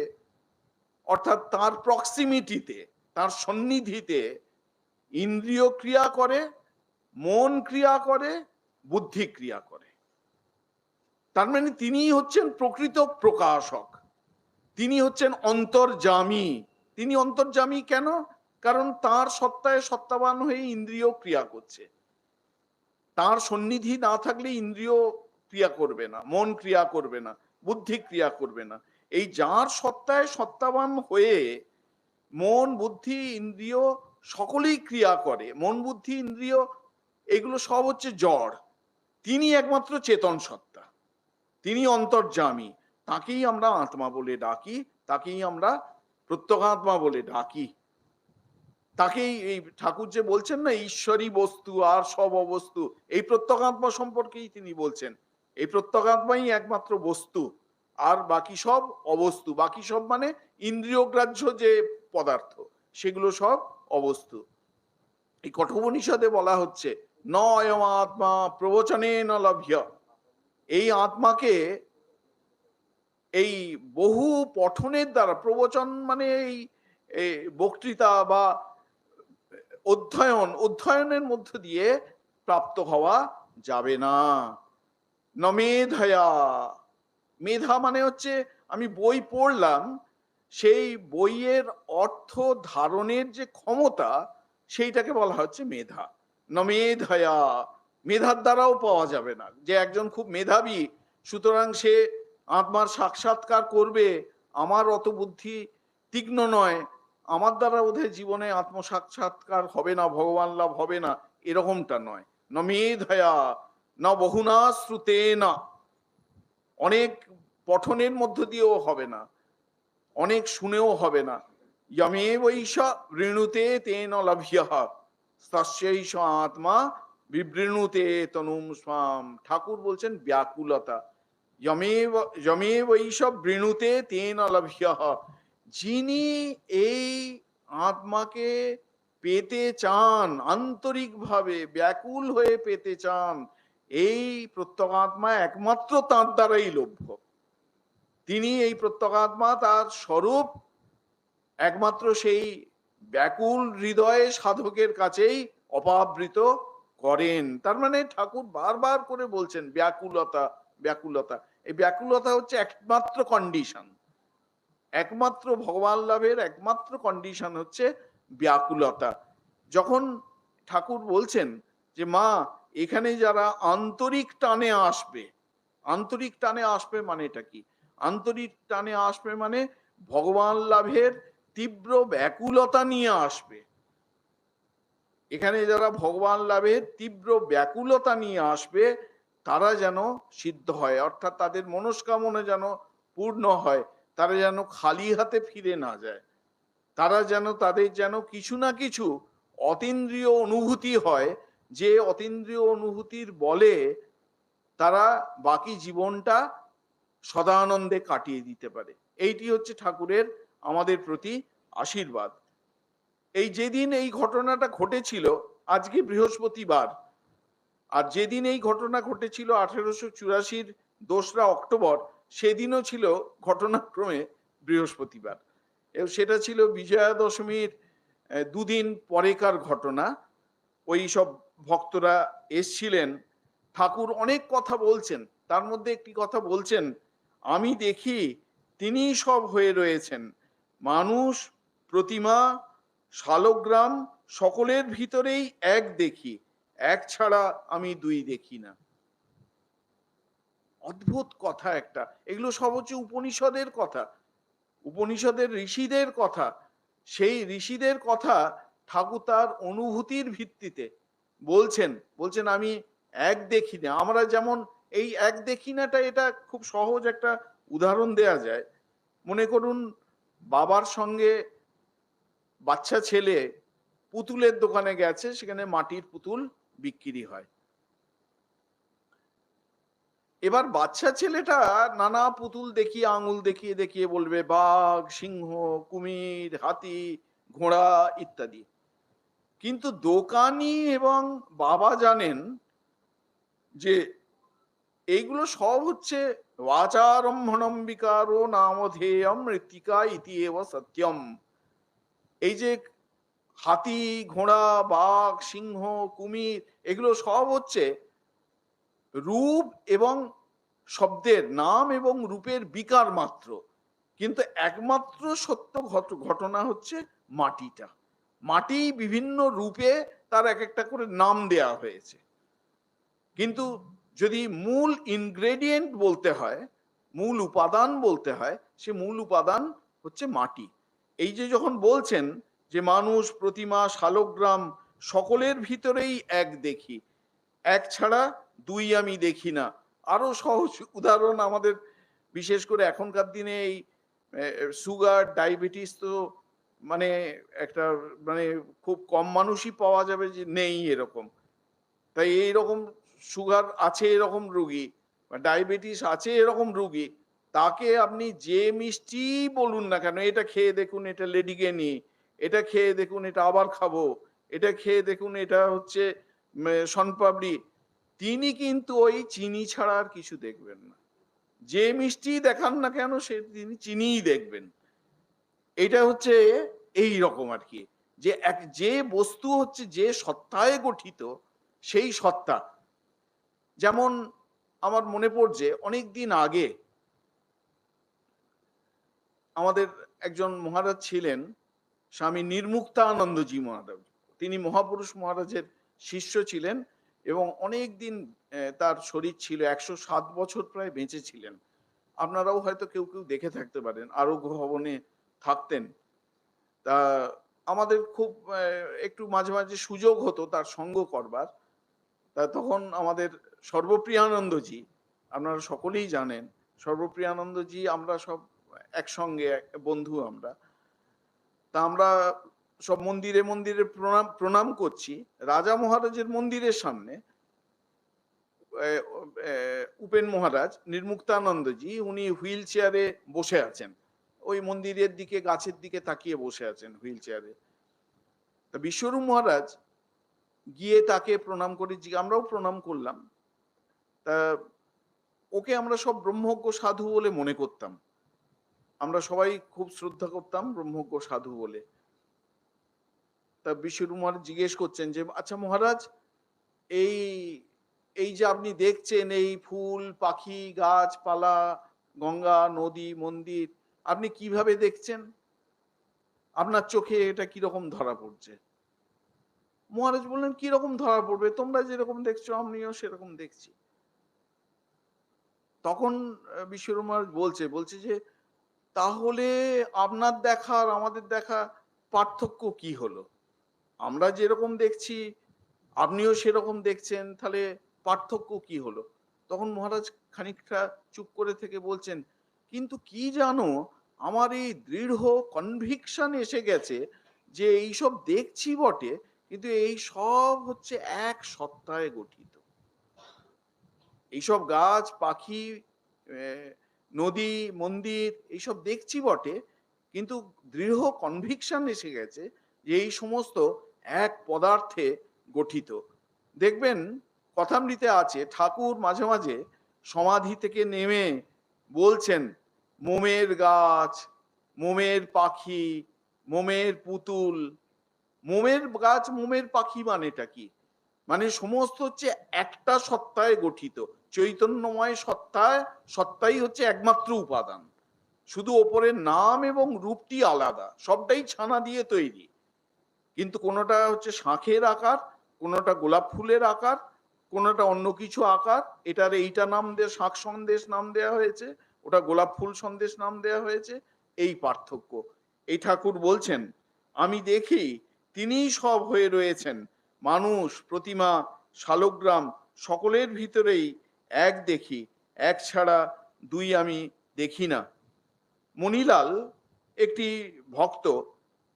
অর্থাৎ তার প্রক্সিমিটিতে, তার সন্নিধিতে ইন্দ্রিয় ক্রিয়া করে, মন ক্রিয়া করে, বুদ্ধি ক্রিয়া করে। তার মানে তিনি হচ্ছেন প্রকৃত প্রকাশক, তিনি হচ্ছেন অন্তর্যামী। তিনি অন্তর্যামী কেন? কারণ তার সত্তায় সত্তাবান হয়ে ইন্দ্রিয় ক্রিয়া করছে। তার সন্নিধি না থাকলে ইন্দ্রিয় ক্রিয়া করবে না, মন ক্রিয়া করবে না, বুদ্ধি ক্রিয়া করবে না। এই যার সত্তায় সত্তাবান হয়ে মন বুদ্ধি ইন্দ্রিয় সকলেই ক্রিয়া করে, মন বুদ্ধি ইন্দ্রিয় এগুলো সব হচ্ছে জড়, তিনি একমাত্র চেতন সত্তা, তিনি অন্তর্যামী। তাকেই আমরা আত্মা বলে ডাকি, তাকেই আমরা প্রত্যগাত্মা বলে ডাকি। তাকেই এই ঠাকুর যে বলছেন না, ঈশ্বরী বস্তু আর সব অবস্তু, এই প্রত্যগাত্মা সম্পর্কেই তিনি বলছেন। এই প্রত্যগাত্মাই একমাত্র বস্তু, আর বাকি সব অবস্তু। বাকি সব মানে ইন্দ্রিয় গ্রাহ্য যে পদার্থ, সেগুলো সব অবস্তু। এই কঠোপনিষদে বলা হচ্ছে, ন অয়ম আত্মা প্রবচনে ন লভ্য। এই আত্মাকে এই বহু পঠনের দ্বারা, প্রবচন মানে এই বক্তৃতা বা অধ্যয়নের মধ্য দিয়ে প্রাপ্ত হওয়া যাবে না। ন মেধয়া, মেধা মানে হচ্ছে আমি বই পড়লাম, সেই বইয়ের অর্থ ধারণের যে ক্ষমতা, সেইটাকে বলা হচ্ছে মেধা। মেধয়া, মেধার দ্বারাও পাওয়া যাবে না যে একজন খুব মেধাবী সুতরাং সে আত্মার সাক্ষাৎকার করবে, আমার অত বুদ্ধি তীক্ষ্ণ নয়, আমার দ্বারা বোধহয় জীবনে আত্মসাক্ষাৎকার হবে না, ভগবান লাভ হবে না, এরকমটা নয়। মেধয়া না বহুনা শ্রুতে না, অনেক পঠনের মধ্য দিয়েও হবে না, অনেক শুনেও হবে না। যমেবৈষ বৃণুতে তেন লভ্যঃ তস্যৈষ আত্মা বিবৃণুতে তনুম স্বাম। ঠাকুর বলছেন ব্যাকুলতা। যমেবৈষ বৃণুতে তেন লভ্যঃ, যিনি এই আত্মাকে পেতে চান, আন্তরিকভাবে ব্যাকুল হয়ে পেতে চান, এই প্রত্যগাত্মা একমাত্র তাঁর দ্বারাই লভ্য। তিনি এই প্রত্যগাত্মা, তার স্বরূপ একমাত্র সেই ব্যাকুল হৃদয়ে সাধকের কাছেই অপাবৃত করেন। তার মানে ঠাকুর বারবার করে বলছেন ব্যাকুলতা, ব্যাকুলতা। এই ব্যাকুলতা হচ্ছে একমাত্র কন্ডিশন, একমাত্র ভগবান লাভের একমাত্র কন্ডিশন হচ্ছে ব্যাকুলতা। যখন ঠাকুর বলছেন যে মা এখানে যারা আন্তরিক টানে আসবে, আন্তরিক টানে আসবে মানে এটা কি? আন্তরিক টানে আসবে মানে ভগবান লাভের তীব্র ব্যাকুলতা নিয়ে আসবে। এখানে যারা ভগবান লাভের তীব্র ব্যাকুলতা নিয়ে আসবে তারা যেন সিদ্ধ হয়, অর্থাৎ তাদের মনস্কামনা যেন পূর্ণ হয়, তারা যেন খালি হাতে ফিরে না যায়, তারা যেন তাদের যেন কিছু না কিছু অতীন্দ্রিয় অনুভূতি হয়, যে অতীন্দ্রিয় অনুভূতির বলে তারা বাকি জীবনটা সদানন্দে কাটিয়ে দিতে পারে। এইটি হচ্ছে ঠাকুরের আমাদের প্রতি আশীর্বাদ। এই যেদিন এই ঘটনাটা ঘটেছিল, আজকে বৃহস্পতিবার, আর যেদিন এই ঘটনা ঘটেছিল 1884 2রা অক্টোবর, সেদিনও ছিল ঘটনাক্রমে বৃহস্পতিবার। সেটা ছিল বিজয়া দশমীর দুদিন পরেকার ঘটনা। ওই সব ভক্তরা এসছিলেন, ঠাকুর অনেক কথা বলছেন, তার মধ্যে একটি কথা বলছেন, আমি দেখি তিনি সব হয়ে রয়েছেন, মানুষ, প্রতিমা, শালগ্রাম সকলের ভিতরেই এক দেখি, এক ছাড়া আমি দুই দেখি না। অদ্ভুত কথা একটা। এগুলো সব হচ্ছে উপনিষদের কথা, উপনিষদের ঋষিদের কথা। সেই ঋষিদের কথা ঠাকুর তার অনুভূতির ভিত্তিতে বলছেন, বলছেন আমি এক দেখি না। আমরা যেমন এই এক দেখি নাটা, এটা খুব সহজ একটা উদাহরণ দেয়া যায়। মনে করুন বাবার সঙ্গে বাচ্চা ছেলে পুতুলের দোকানে গেছে, সেখানে মাটির পুতুল বিক্রি হয়। এবার বাচ্চা ছেলেটা নানা পুতুল দেখিয়ে, আঙুল দেখিয়ে দেখিয়ে বলবে বাঘ, সিংহ, কুমির, হাতি, ঘোড়া ইত্যাদি। কিন্তু দোকানি এবং বাবা জানেন যে এইগুলো সব হচ্ছে বাচারম্ভণম বিকারো নামধেয়ম মৃত্তিকা ইতি এব সত্যম। এই যে হাতি, ঘোড়া, বাঘ, সিংহ, কুমির, এগুলো সব হচ্ছে রূপ এবং শব্দের, নাম এবং রূপের বিকার মাত্র। কিন্তু একমাত্র সত্য ঘটনা হচ্ছে মাটিটা। মাটি বিভিন্ন রূপে তার এক একটা করে নাম দেয়া হয়েছে, কিন্তু যদি মূল ইনগ্রেডিয়েন্ট বলতে হয়, মূল উপাদান বলতে হয়, সে মূল উপাদান হচ্ছে মাটি। এই যে যখন বলছেন যে মানুষ, প্রতিমা, শালগ্রাম সকলের ভিতরেই এক দেখি, এক ছাড়া দুই আমি দেখি না। আরো সহজ উদাহরণ, আমাদের বিশেষ করে এখনকার দিনে এই সুগার, ডায়াবেটিস তো মানে একটা মানে খুব কম মানুষই পাওয়া যাবে যে নেই এরকম। তাই এইরকম সুগার আছে এরকম রুগী, ডায়াবেটিস আছে এরকম রুগী, তাকে আপনি যে মিষ্টি বলুন না কেন, এটা খেয়ে দেখুন, এটা লেডিকেনি, এটা খেয়ে দেখুন, এটা আবার খাবো, এটা খেয়ে দেখুন, এটা হচ্ছে শনপাপড়ি, তিনি কিন্তু ওই চিনি ছাড়া আর কিছু দেখবেন না। যে মিষ্টি দেখান না কেন সে তিনি চিনিই দেখবেন। এটা হচ্ছে এই রকম আর কি, যে যে বস্তু হচ্ছে যে সত্তায় গঠিত, সেই সত্তা। যেমন আমার মনে পড়ছে অনেক দিন আগে আমাদের একজন মহারাজ ছিলেন, স্বামী নির্মুক্তানন্দজি মহারাজ। তিনি মহাপুরুষ মহারাজের শিষ্য ছিলেন এবং অনেক দিন তার শরীর ছিল, 107 বছর প্রায় বেঁচে ছিলেন। আপনারাও হয়তো কেউ কেউ দেখে থাকতে পারেন, আরোগ্য ভবনে থাকতেন। তা আমাদের খুব একটু মাঝে মাঝে সুযোগ হতো তার সঙ্গ করবার। তা তখন আমাদের সর্বপ্রিয়ানন্দজি, আপনারা সকলেই জানেন সর্বপ্রিয়ানন্দজি, আমরা সব একসঙ্গে বন্ধু আমরা। তা আমরা সব মন্দিরে মন্দিরে প্রণাম প্রণাম করছি। রাজা মহারাজের মন্দিরের সামনে উপেন মহারাজ নির্মুক্তানন্দজি উনি হুইল চেয়ারে বসে আছেন, ওই মন্দিরের দিকে গাছের দিকে তাকিয়ে বসে আছেন হুইল চেয়ারে। তা বিশ্বরূপ মহারাজ গিয়ে তাকে প্রণাম করে, আমরাও প্রণাম করলাম। তা ওকে আমরা সব ব্রহ্মজ্ঞ সাধু বলে মনে করতাম, আমরা সবাই খুব শ্রদ্ধা করতাম ব্রহ্মজ্ঞ সাধু বলে। তা বিশ্বরূপ মহারাজ জিজ্ঞেস করছেন যে আচ্ছা মহারাজ, এই এই যে আপনি দেখছেন এই ফুল পাখি গাছপালা গঙ্গা নদী মন্দির, আপনি কিভাবে দেখছেন? আপনার চোখে এটা কিরকম ধরা পড়ছে? মহারাজ বললেন কিরকম ধরা পড়বে, তোমরা যেরকম দেখছো আমিও সেরকম দেখছি। তখন বিশ্বরূপ মহারাজ বলছে যে তাহলে আপনার দেখা আর আমাদের দেখা পার্থক্য কি হলো? আমরা যেরকম দেখছি আপনিও সেরকম দেখছেন, তাহলে পার্থক্য কি হলো? তখন মহারাজ খানিকটা চুপ করে থেকে বলছেন, কিন্তু কি জানো, আমার এই দৃঢ় কনভিকশন এসে গেছে যে এইসব দেখছি বটে, কিন্তু এই সব হচ্ছে এক সত্তায় গঠিত। এইসব গাছ পাখি নদী মন্দির এইসব দেখছি বটে, কিন্তু দৃঢ় কনভিকশন এসে গেছে যে এই সমস্ত এক পদার্থে গঠিত। দেখবেন কথামৃতে আছে, ঠাকুর মাঝে মাঝে সমাধি থেকে নেমে বলছেন মোমের গাছ, মোমের পাখি, মোমের পুতুল। মোমের গাছ মোমের পাখি মানেটা কি? মানে সমস্ত হচ্ছে একটা সত্তায় গঠিত, চৈতন্যময় সত্তাই হচ্ছে একমাত্র উপাদান, শুধু ওপরের নাম এবং রূপটি আলাদা, সবটাই ছানা দিয়ে তৈরি। কিন্তু কোনোটা হচ্ছে শাঁখের আকার, কোনোটা গোলাপ ফুলের আকার, কোনোটা অন্য কিছু আকার, এটার এইটা নাম দিয়ে শাঁখ সন্দেশ নাম দেয়া হয়েছে, ওটা গোলাপ ফুল সন্দেশ নাম দেয়া হয়েছে, এই পার্থক্য। এই ঠাকুর বলছেন আমি দেখি তিনিই সব হয়ে রয়েছেন, মানুষ প্রতিমা শালগ্রাম সকলের ভিতরেই এক দেখি, এক ছাড়া দুই আমি দেখি না। মণিলাল একটি ভক্ত,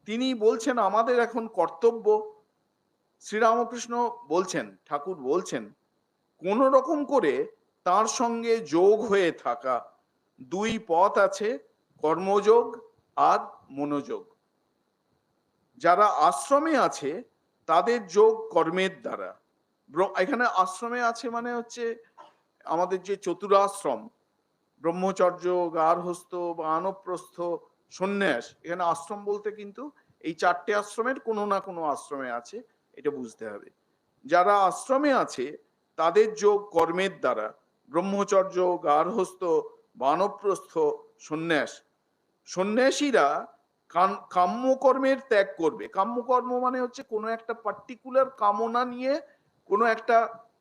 তিনি বলছেন আমাদের এখন কর্তব্য, শ্রীরামকৃষ্ণ বলছেন ঠাকুর বলছেন কোন রকম করে তার সঙ্গে যোগ হয়ে থাকা। দুই পথ আছে, কর্মযোগ আর মনোযোগ। যারা আশ্রমে আছে তাদের যোগ কর্মের দ্বারা। এখানে আশ্রমে আছে মানে হচ্ছে আমাদের যে চতুরাশ্রম, ব্রহ্মচর্য গার্হস্থ বানপ্রস্থ সন্ন্যাস, এখানে আশ্রম বলতে কিন্তু এই চারটে আশ্রমের কোনো না কোনো আশ্রমে আছে, এটা বুঝতে হবে। যারা আশ্রমে আছে তাদের যোগ কর্মের দ্বারা, ব্রহ্মচর্য গার্হস্থ বানপ্রস্থ সন্ন্যাস। সন্ন্যাসীরা কাম্যকর্মের ত্যাগ করবে। কাম্যকর্ম মানে হচ্ছে কোনো একটা পার্টিকুলার কামনা নিয়ে কোনো একটা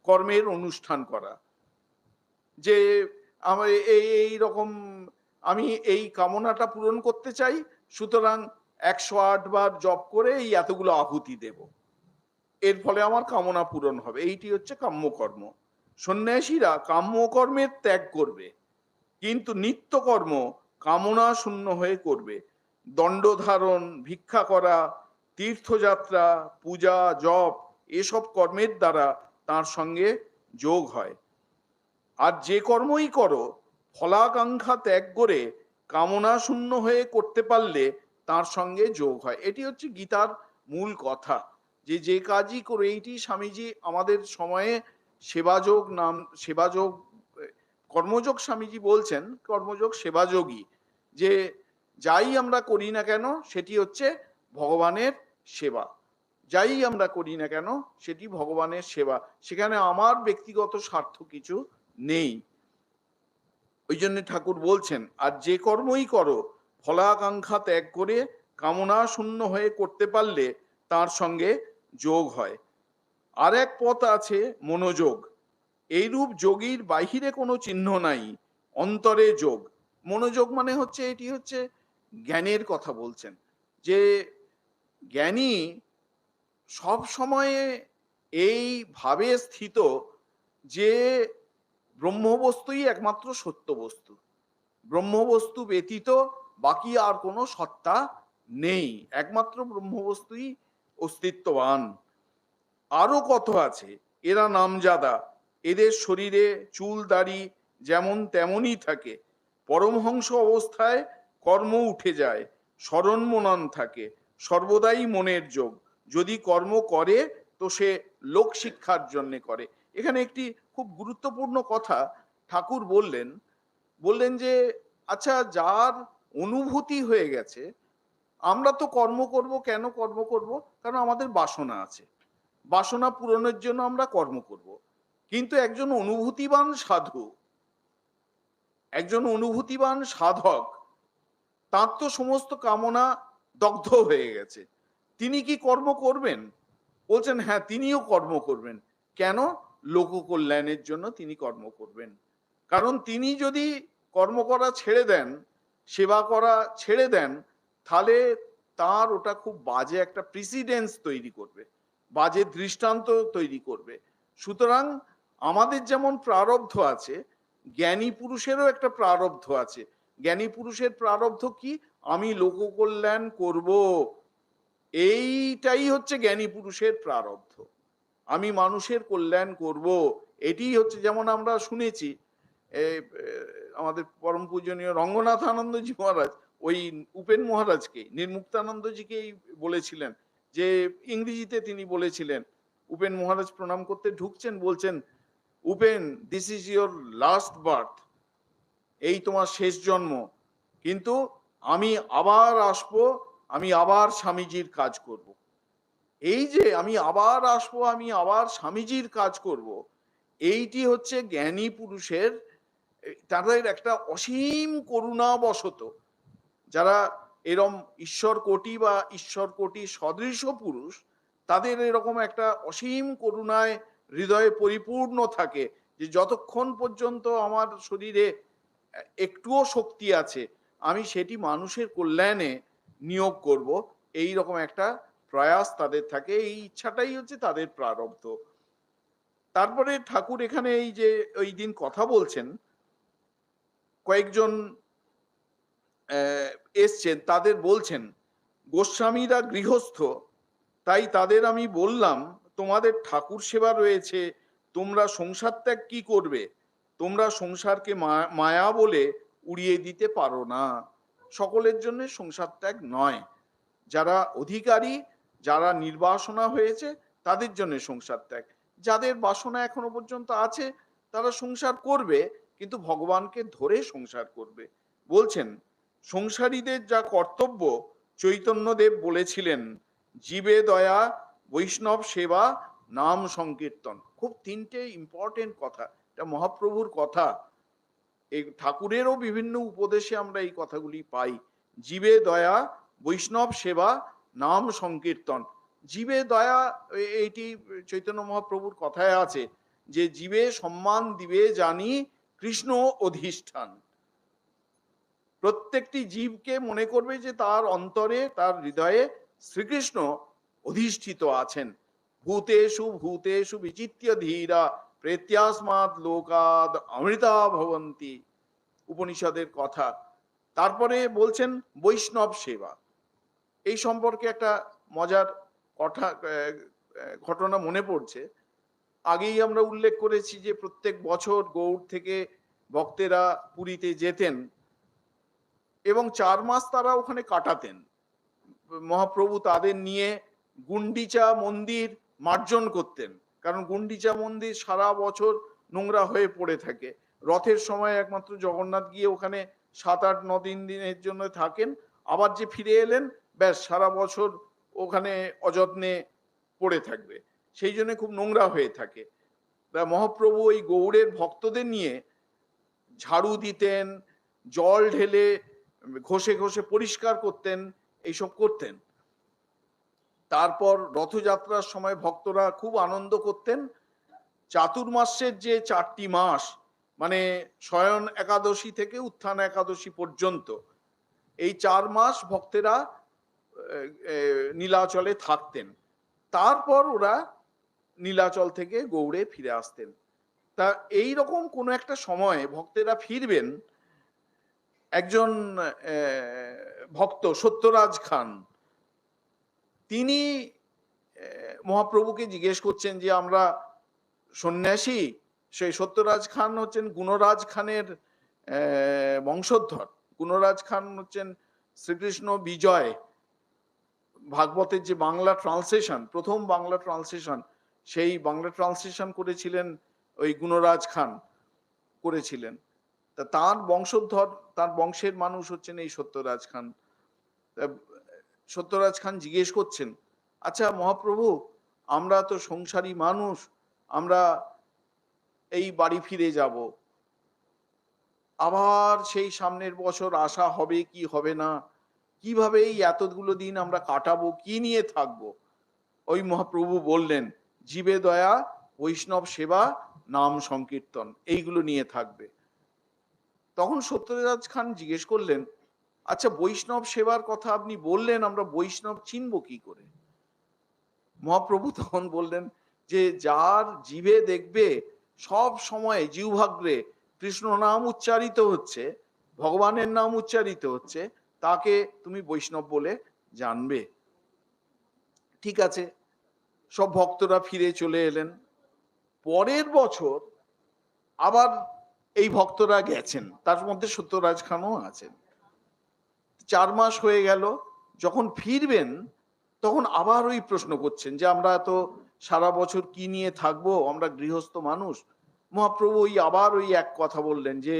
কর্মের অনুষ্ঠান করা, যে আমার এই রকম আমি এই কামনাটা পূরণ করতে চাই, সুতরাং 108 বার জপ করে এই এতগুলো আহুতি দেব, এর ফলে আমার কামনা পূরণ হবে, এইটি হচ্ছে কাম্যকর্ম। সন্ন্যাসীরা কাম্যকর্মের ত্যাগ করবে, কিন্তু নিত্যকর্ম কামনা শূন্য হয়ে করবে। দণ্ড ধারণ, ভিক্ষা করা, তীর্থযাত্রা, পূজা জপ এসব কর্মের দ্বারা তার সঙ্গে যোগ হয়। আর যে কর্মই করো ফলাকাঙ্ক্ষা ত্যাগ করে কামনা শূন্য হয়ে করতে পারলে তার সঙ্গে যোগ হয়। এটি হচ্ছে গীতার মূল কথা, যে যে কাজই করে, এইটি স্বামীজি আমাদের সময়ে সেবাযোগ নাম, সেবাযোগ কর্মযোগ স্বামীজি বলছেন, কর্মযোগ সেবাযোগী, যে যাই আমরা করি না কেন সেটি হচ্ছে ভগবানের সেবা, যাই আমরা করি না কেন সেটি ভগবানের সেবা, সেখানে আমার ব্যক্তিগত স্বার্থ কিছু নেই। ওই জন্য ঠাকুর বলছেন আর যে কর্মই করো ফলাকাঙ্ক্ষা ত্যাগ করে কামনা শূন্য হয়ে করতে পারলে তার সঙ্গে যোগ হয়। আর এক পথ আছে মনোযোগ। এইরূপ যোগীর বাহিরে কোনো চিহ্ন নাই, অন্তরে যোগ। মনোযোগ মানে হচ্ছে, এটি হচ্ছে জ্ঞানের কথা বলছেন, যে জ্ঞানী সব সময়ে এই ভাবে স্থিত যে ব্রহ্মবস্তুই একমাত্র সত্য বস্তু, ব্রহ্মবস্তু ব্যতীত বাকি আর কোনো সত্তা নেই, একমাত্র ব্রহ্মবস্তুই অস্তিত্ববান। আরো কত আছে, এরা নামজাদা, এদের শরীরে চুল দাড়ি যেমন তেমনই থাকে, পরমহংস অবস্থায় কর্ম উঠে যায়, স্মরণ মনন থাকে, সর্বদাই মনের যোগ। যদি কর্ম করে তো সে লোক শিক্ষার জন্য করে। এখানে একটি খুব গুরুত্বপূর্ণ কথা ঠাকুর বললেন, বললেন যে আচ্ছা, যার অনুভূতি হয়ে গেছে, আমরা তো কর্ম করব, কেন কর্ম করব? কারণ আমাদের বাসনা আছে, বাসনা পূরণের জন্য আমরা কর্ম করব। কিন্তু একজন অনুভূতিবান সাধু, একজন অনুভূতিবান সাধক, তার তো সমস্ত কামনা দগ্ধ হয়ে গেছে, তিনি কি কর্ম করবেন? বলছেন হ্যাঁ, তিনিও কর্ম করবেন। কেন? লোক কল্যাণের জন্য তিনি কর্ম করবেন। কারণ তিনি যদি কর্ম করা ছেড়ে দেন, সেবা করা ছেড়ে দেন, তাহলে তার ওটা খুব বাজে একটা প্রিসিডেন্স তৈরি করবে, বাজে দৃষ্টান্ত তৈরি করবে। সুতরাং আমাদের যেমন প্রারব্ধ আছে, জ্ঞানী পুরুষেরও একটা প্রারব্ধ আছে। জ্ঞানী পুরুষের প্রারব্ধ কি? আমি লোক কল্যাণ করব, এইটাই হচ্ছে জ্ঞানী পুরুষের প্রারব্ধ। আমি মানুষের কল্যাণ করব, এটিই হচ্ছে। যেমন আমরা শুনেছি আমাদের পরম পূজনীয় রঙ্গনাথ আনন্দজি মহারাজ ওই উপেন মহারাজকে, নির্মুক্তানন্দজিকেই বলেছিলেন, যে ইংরেজিতে তিনি বলেছিলেন, উপেন মহারাজ প্রণাম করতে ঢুকছেন, বলছেন, Upen, this is your last birth, এই তোমার শেষ জন্ম, কিন্তু আমি আবার আসবো, আমি আবার স্বামীজির কাজ করব। এই যে আমি আবার আসবো, আমি আবার স্বামীজির কাজ করব, এইটি হচ্ছে জ্ঞানী পুরুষের, তাদের একটা অসীম করুণাবশত, যারা এরম ঈশ্বর কোটি বা ঈশ্বর কোটি সদৃশ পুরুষ, তাদের এরকম একটা অসীম করুণায় হৃদয়ে পরিপূর্ণ থাকে, যে যতক্ষণ পর্যন্ত আমার শরীরে একটুও শক্তি আছে, আমি সেটি মানুষের কল্যাণে নিয়োগ করব, এই রকম একটা প্রয়াস তাদের থাকে। এই ইচ্ছাটাই হচ্ছে তাদের প্রারব্ধ। তারপরে ঠাকুর এখানে এই যে ওই দিন কথা বলছেন, কয়েকজন এসছেন, তাদের বলছেন, গোস্বামীরা গৃহস্থ, তাই তাদের আমি বললাম, তোমাদের ঠাকুর সেবা রয়েছে, তোমরা সংসার ত্যাগ কি করবে? তোমরা সংসারকে মায়া বলে উড়িয়ে দিতে পারো না। সকলের জন্য সংসার ত্যাগ নয়, যারা অধিকারী, যারা নির্বাসনা হয়েছে, তাদের জন্য সংসার ত্যাগ। যাদের বাসনা এখনো পর্যন্ত আছে, তারা সংসার করবে, কিন্তু ভগবানকে ধরে সংসার করবে। বলছেন, সংসারীদের যা কর্তব্য চৈতন্যদেব বলেছিলেন, জীবে দয়া, বৈষ্ণব সেবা, নাম সংকীর্তন। খুব তিনটে ইম্পর্টেন্ট কথা, এটা মহাপ্রভুর কথা। এই ঠাকুরেরও বিভিন্ন উপদেশে আমরা এই কথাগুলি পাই। জীবে দয়া, বৈষ্ণব সেবা, নাম সংকীর্তন। জীবে দয়া, এইটি চৈতন্য মহাপ্রভুর কথায় আছে, যে জীবে সম্মান দিবে জানি কৃষ্ণ অধিষ্ঠান। প্রত্যেকটি জীবকে মনে করবে যে তার অন্তরে, তার হৃদয়ে শ্রীকৃষ্ণ অধিষ্ঠিত আছেন। ভূতেষু ভূতেষু বিচিত্য ধীরা প্রেত্যাস্মাৎ লোকাদ অমৃতা ভবন্তি, উপনিষদের কথা। তারপরে বলছেন বৈষ্ণব সেবা। এই সম্পর্কে একটা মজার কথা, ঘটনা মনে পড়ছে। আগেই আমরা উল্লেখ করেছি যে প্রত্যেক বছর গৌড় থেকে ভক্তেরা পুরীতে যেতেন এবং 4 মাস তারা ওখানে কাটাতেন। মহাপ্রভু তাদের নিয়ে গুন্ডিচা মন্দির মার্জন করতেন, কারণ গুন্ডিচা মন্দির সারা বছর নোংরা হয়ে পড়ে থাকে। রথের সময় একমাত্র জগন্নাথ গিয়ে ওখানে 7-8-9 দিনের জন্য থাকেন, আবার যে ফিরে এলেন, ব্যাস সারা বছর ওখানে অযত্নে পড়ে থাকবে, সেই জন্য খুব নোংরা হয়ে থাকে। মহাপ্রভু ওই গৌড়ের ভক্তদের নিয়ে ঝাড়ু দিতেন, জল ঢেলে ঘষে ঘষে পরিষ্কার করতেন, এইসব করতেন। তারপর রথযাত্রার সময় ভক্তরা খুব আনন্দ করতেন। চাতুর্মাস্যের যে 4টি মাস, মানে শয়ন একাদশী থেকে উত্থান একাদশী পর্যন্ত, এই 4 মাস ভক্তেরা নীলাচলে থাকতেন। তারপর ওরা নীলাচল থেকে গৌড়ে ফিরে আসতেন। তা এই রকম কোনো একটা সময়ে ভক্তেরা ফিরবেন। একজন ভক্ত সত্যরাজ খান, তিনি মহাপ্রভুকে জিজ্ঞেস করছেন যে আমরা সন্ন্যাসী। সেই সত্যরাজ খান হচ্ছেন গুণরাজ খানের বংশোদ্ভর। গুণরাজ খান হচ্ছেন শ্রীকৃষ্ণ বিজয়, ভাগবতের যে বাংলা ট্রান্সলেশন, প্রথম বাংলা ট্রান্সলেশন, সেই বাংলা ট্রান্সলেশন করেছিলেন ওই গুণরাজ খান করেছিলেন। তা তার বংশোদ্ভর, তার বংশের মানুষ হচ্ছেন এই সত্যরাজ খান। সত্যরাজ খান জিজ্ঞেস করছেন, আচ্ছা মহাপ্রভু, আমরা তো সংসারী মানুষ, আমরা এই বাড়ি ফিরে যাব, আবার সেই সামনের বছর আসা হবে কি হবে না, কিভাবে এই এতগুলো দিন আমরা কাটাবো, কি নিয়ে থাকবো? ওই মহাপ্রভু বললেন, জীবে দয়া, বৈষ্ণব সেবা, নাম সংকীর্তন, এইগুলো নিয়ে থাকবে। তখন সত্যরাজ খান জিজ্ঞেস করলেন, আচ্ছা বৈষ্ণব সেবার কথা আপনি বললেন, আমরা বৈষ্ণব চিনব কি করে? মহাপ্রভু তখন বললেন যে যার জিভে দেখবে সব সময় জিহ্বাগ্রে কৃষ্ণ নাম উচ্চারিত হচ্ছে, ভগবানের নাম উচ্চারিত হচ্ছে, তাকে তুমি বৈষ্ণব বলে জানবে। ঠিক আছে, সব ভক্তরা ফিরে চলে এলেন। পরের বছর আবার এই ভক্তরা গেছেন, তার মধ্যে সত্যরাজ খানও আছেন। 4 মাস হয়ে গেল, যখন ফিরবেন তখন আবার ওই প্রশ্ন করছেন যে আমরা তো সারা বছর কি নিয়ে থাকবো, আমরা গৃহস্থ মানুষ। মহাপ্রভু ওই আবার ওই এক কথা বললেন যে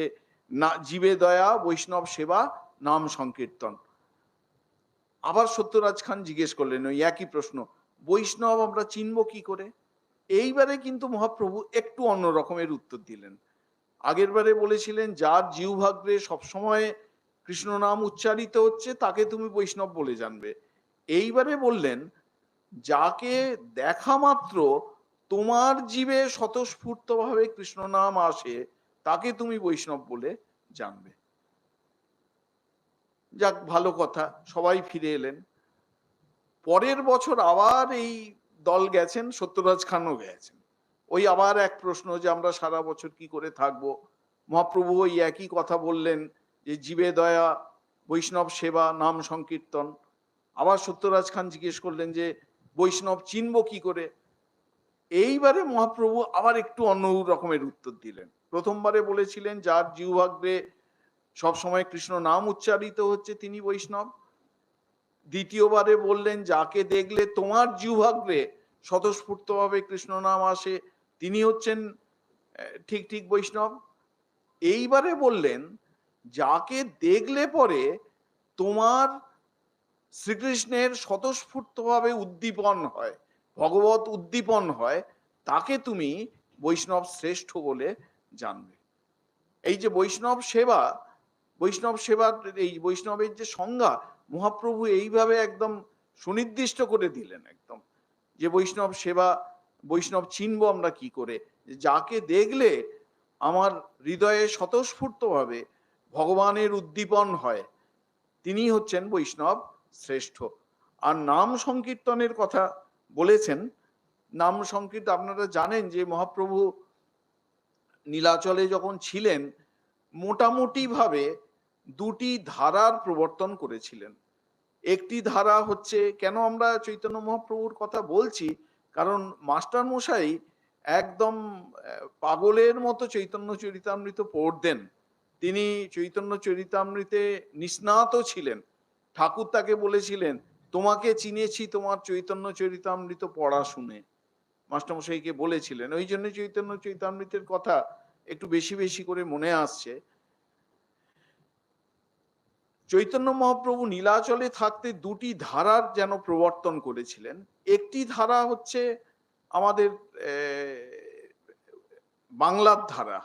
না, জীবে দয়া, বৈষ্ণব সেবা, নাম সংকীর্তন। আবার সত্যরাজ খান জিজ্ঞেস করলেন ওই একই প্রশ্ন, বৈষ্ণব আমরা চিনব কি করে? এইবারে কিন্তু মহাপ্রভু একটু অন্য রকমের উত্তর দিলেন। আগের বারে বলেছিলেন যার জিহ্বাগ্রে সবসময় কৃষ্ণ নাম উচ্চারিত হচ্ছে তাকে তুমি বৈষ্ণব বলে জানবে। এইবারে বললেন, যাকে দেখা মাত্র তোমার জীবে স্বতঃস্ফূর্ত ভাবে কৃষ্ণ নাম আসে তাকে তুমি বৈষ্ণব বলে জানবে। যাক, ভালো কথা, সবাই ফিরে এলেন। পরের বছর আবার এই দল গেছেন, সত্যরাজ খানও গেছেন। ওই আবার এক প্রশ্ন যে আমরা সারা বছর কি করে থাকবো। মহাপ্রভু ওই একই কথা বললেন যে জীবে দয়া, বৈষ্ণব সেবা, নাম সংকীর্তন। আবার সত্যরাজ খান জিজ্ঞেস করলেন যে বৈষ্ণব চিনব কি করে? এইবারে মহাপ্রভু আবার একটু অন্য রকমের উত্তর দিলেন। প্রথমবারে বলেছিলেন যার জিহ্বাগ্রে সবসময় কৃষ্ণ নাম উচ্চারিত হচ্ছে তিনি বৈষ্ণব। দ্বিতীয়বারে বললেন যাকে দেখলে তোমার জিহ্বাগ্রে স্বতঃস্ফূর্ত ভাবে কৃষ্ণ নাম আসে তিনি হচ্ছেন ঠিক ঠিক বৈষ্ণব। এইবারে বললেন যাকে দেখলে পরে তোমার শ্রীকৃষ্ণের স্বতঃস্ফূর্ত ভাবে উদ্দীপন হয়, ভগবত উদ্দীপন হয়, তাকে তুমি বৈষ্ণব শ্রেষ্ঠ বলে জানবে। এই যে বৈষ্ণব সেবা, বৈষ্ণব সেবার এই বৈষ্ণবের যে সংজ্ঞা মহাপ্রভু এইভাবে একদম সুনির্দিষ্ট করে দিলেন একদম, যে বৈষ্ণব সেবা, বৈষ্ণব চিনব আমরা কি করে? যাকে দেখলে আমার হৃদয়ে স্বতঃস্ফূর্ত ভাবে ভগবানের উদ্দীপন হয় তিনি হচ্ছেন বৈষ্ণব শ্রেষ্ঠ। আর নাম সংকীর্তনের কথা বলেছেন। নাম সংকীর্তন আপনারা জানেন যে মহাপ্রভু নীলাচলে যখন ছিলেন মোটামুটি ভাবে 2টি ধারার প্রবর্তন করেছিলেন। একটি ধারা হচ্ছে, কেন আমরা চৈতন্য মহাপ্রভুর কথা বলছি, কারণ মাস্টার মশাই একদম পাগলের মতো চৈতন্য চরিতামৃত পড়তেন। তিনি চৈতন্য চরিতামৃতে নিষ্ণাত ছিলেন। ঠাকুর তাকে বলেছিলেন তোমাকে চিনেছি তোমার চৈতন্য চরিতামৃত পড়া শুনে, মাস্টারমশাইকে বলেছিলেন। ওই জন্য চৈতন্য চরিতামৃতের কথা একটু বেশি বেশি করে মনে আসছে। চৈতন্য মহাপ্রভু নীলাচলে থাকতে 2টি ধারার যেন প্রবর্তন করেছিলেন। একটি ধারা হচ্ছে আমাদের বাংলার ধারা,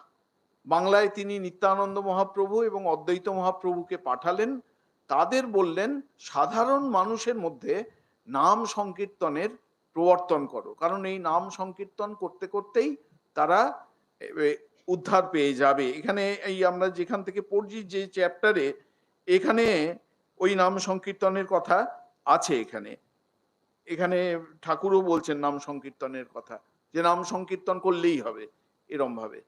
বাংলায় তিনি নিত্যানন্দ মহাপ্রভু এবং অদ্বৈত মহাপ্রভুকে পাঠালেন। তাদের বললেন সাধারণ মানুষের মধ্যে নাম সংকীর্তনের প্রবর্তন করো, কারণ এই নাম সংকীর্তন করতে করতেই তারা উদ্ধার পেয়ে যাবে। এখানে এই আমরা যেখান থেকে পড়ছি যে চ্যাপ্টারে, এখানে ওই নাম সংকীর্তনের কথা আছে। এখানে এখানে ঠাকুরও বলছেন নাম সংকীর্তনের কথা, যে নাম সংকীর্তন করলেই হবে এরম ভাবে।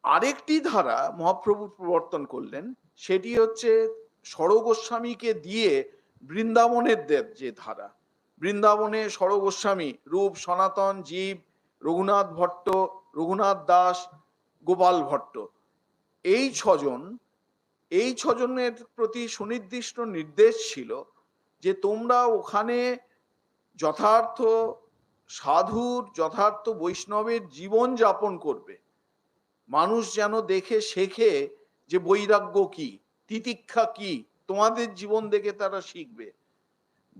আরেকটি ধারা মহাপ্রভু প্রবর্তন করলেন, সেটি হচ্ছে ষড়গোস্বামীকে দিয়ে বৃন্দাবনের দেব যে ধারা। বৃন্দাবনে ষড়গোস্বামী রূপ, সনাতন, জীব, রঘুনাথ ভট্ট, রঘুনাথ দাস, গোপাল ভট্ট, এই ছজনের প্রতি সুনির্দিষ্ট নির্দেশ ছিল যে তোমরা ওখানে যথার্থ সাধুর, যথার্থ বৈষ্ণবের জীবন যাপন করবে। মানুষ যেন দেখে শেখে যে বৈরাগ্য কি, তিতিক্ষা কি, তোমাদের জীবন দেখে তারা শিখবে।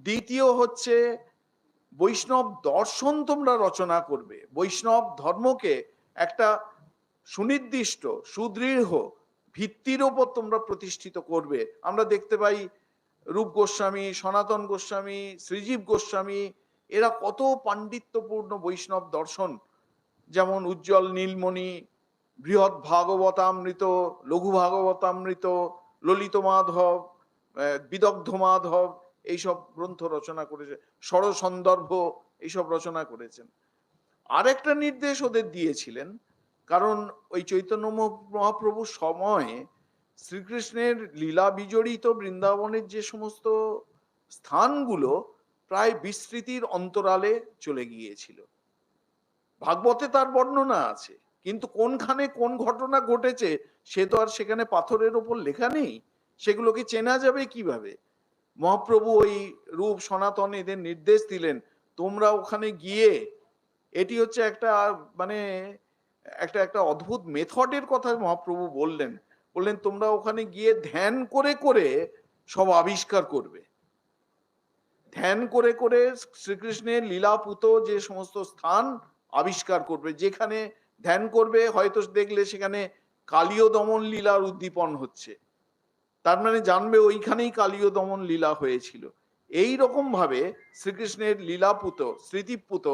দ্বিতীয় হচ্ছে বৈষ্ণব দর্শন তোমরা রচনা করবে, বৈষ্ণব ধর্মকে একটা সুনির্দিষ্ট সুদৃঢ় ভিত্তির ওপর তোমরা প্রতিষ্ঠিত করবে। আমরা দেখতে পাই রূপ গোস্বামী, সনাতন গোস্বামী, শ্রীজীব গোস্বামী, এরা কত পাণ্ডিত্যপূর্ণ বৈষ্ণব দর্শন, যেমন উজ্জ্বল নীলমণি, বৃহৎ ভাগবতামৃত, লঘু ভাগবতামৃত, ললিত মাধব, বিদগ্ধ মাধব, এইসব গ্রন্থ রচনা করেছে, ষড়সন্দর্ভ এইসব রচনা করেছেন। আরেকটা নির্দেশ ওদের দিয়েছিলেন, কারণ ওই চৈতন্য মহাপ্রভুর সময়ে শ্রীকৃষ্ণের লীলা বিজড়িত বৃন্দাবনের যে সমস্ত স্থানগুলো প্রায় বিস্মৃতির অন্তরালে চলে গিয়েছিল। ভাগবতে তার বর্ণনা আছে, কিন্তু কোনখানে কোন ঘটনা ঘটেছে সে তো আর সেখানে পাথরের ওপর লেখা নেই, সেগুলোকে চেনা যাবে কিভাবে? মহাপ্রভু ওই রূপ, সনাতন এদের নির্দেশ দিলেন, তোমরা ওখানে গিয়ে, এটি হচ্ছে একটা মানে একটা অদ্ভুত মেথডের কথা মহাপ্রভু বললেন তোমরা ওখানে গিয়ে ধ্যান করে করে সব আবিষ্কার করবে। ধ্যান করে করে শ্রীকৃষ্ণের লীলাপুত যে সমস্ত স্থান আবিষ্কার করবে। যেখানে ধ্যান করবে হয়তো দেখলে সেখানে কালীয় দমন লীলার উদ্দীপন হচ্ছে, তার মানে জানবে ওইখানেই কালীয় দমন লীলা হয়েছিল। এই রকম ভাবে শ্রীকৃষ্ণের লীলাপুত, স্মৃতিপুত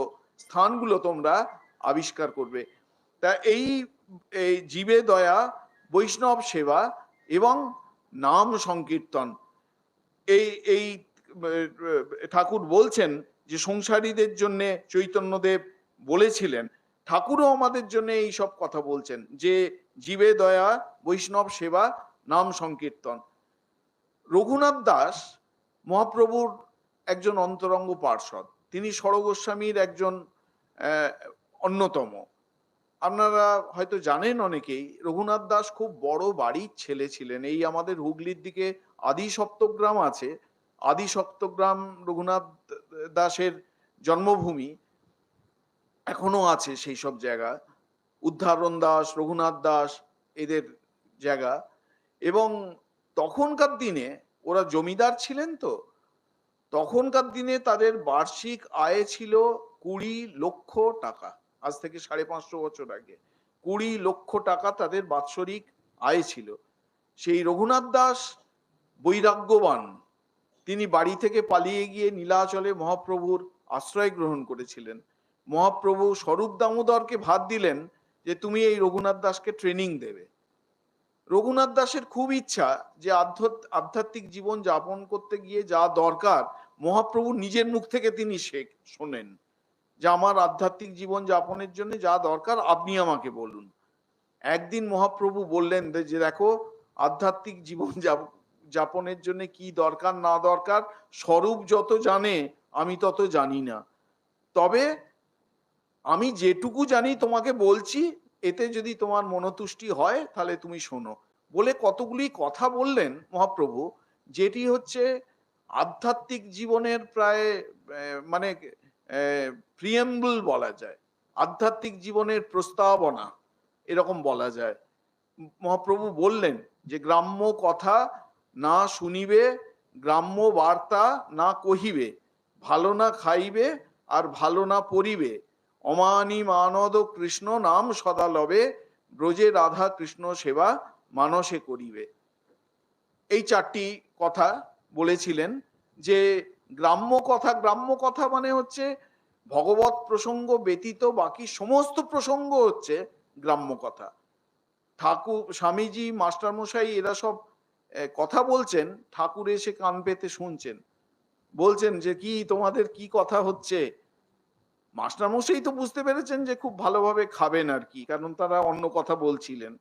স্থানগুলো তোমরা আবিষ্কার করবে। তা এই জীবে দয়া, বৈষ্ণব সেবা এবং নাম সংকীর্তন, এই ঠাকুর বলছেন যে সংসারীদের জন্য চৈতন্যদেব বলেছিলেন, ঠাকুরও আমাদের জন্য এই সব কথা বলছেন, যে জীবে দয়া, বৈষ্ণব সেবা, নাম সংকীর্তন। রঘুনাথ দাস মহাপ্রভুর একজন অন্তরঙ্গ পার্ষদ, তিনি ষড়গোস্বামীর একজন অন্যতম। আপনারা হয়তো জানেন অনেকেই, রঘুনাথ দাস খুব বড় বাড়ির ছেলে ছিলেন। এই আমাদের হুগলির দিকে আদি সপ্তগ্রাম আছে, আদি সপ্তগ্রাম রঘুনাথ দাসের জন্মভূমি, এখনো আছে সেই সব জায়গা, উদ্ধারণ দাস, রঘুনাথ দাস এদের জায়গা। এবং তখনকার দিনে ওরা জমিদার ছিলেন, তো তখনকার দিনে তাদের বার্ষিক আয় ছিল 20 লক্ষ টাকা। আজ থেকে 550 বছর আগে 20 লক্ষ টাকা তাদের বাৎসরিক আয় ছিল। সেই রঘুনাথ দাস বৈরাগ্যবান, তিনি বাড়ি থেকে পালিয়ে গিয়ে নীলাচলে মহাপ্রভুর আশ্রয় গ্রহণ করেছিলেন। মহাপ্রভু স্বরূপ দামোদরকে ভাত দিলেন যে তুমি এই রঘুনাথ দাসকে ট্রেনিং দেবে। রঘুনাথ দাসের খুব ইচ্ছা যে আধ্যাত্মিক জীবন যাপন করতে গিয়ে যা দরকার মহাপ্রভু নিজের মুখ থেকে তিনি শোনেন, যে আমার আধ্যাত্মিক জীবন যাপনের জন্য যা দরকার আপনি আমাকে বলুন। একদিন মহাপ্রভু বললেন যে দেখো, আধ্যাত্মিক জীবন যাপনের জন্য কি দরকার না দরকার স্বরূপ যত জানে আমি তত জানি না, তবে আমি যেটুকু জানি তোমাকে বলছি, এতে যদি তোমার মনোতুষ্টি হয় তাহলে তুমি শোনো। বলে কতগুলি কথা বললেন মহাপ্রভু, যেটি হচ্ছে আধ্যাত্মিক জীবনের প্রায় মানে প্রিয়েম্বল বলা যায়, আধ্যাত্মিক জীবনের প্রস্তাবনা এরকম বলা যায়। মহাপ্রভু বললেন যে গ্রাম্য কথা না শুনিবে, গ্রাম্য বার্তা না কহিবে, ভালো না খাইবে আর ভালো না পরিবে, অমানি মানদ কৃষ্ণ নাম সদা লবে, ব্রজে রাধা কৃষ্ণ সেবা মানসে করিবে। এই চারটি কথা বলেছিলেন। যে গ্রাম্য কথা মানে হচ্ছে ভগবত প্রসঙ্গ ব্যতীত বাকি সমস্ত প্রসঙ্গ হচ্ছে গ্রাম্য কথা। ঠাকুর, স্বামীজি, মাস্টারমশাই এরা সব কথা বলছেন, ঠাকুর এসে কান পেতে শুনছেন, বলছেন যে কি তোমাদের কি কথা হচ্ছে। মাস্টারমশাই তো বুঝতে পেরেছেন যে খুব ভালোভাবে খাবেন আর কি, কারণ তারা অন্য কথা বলছিলেন।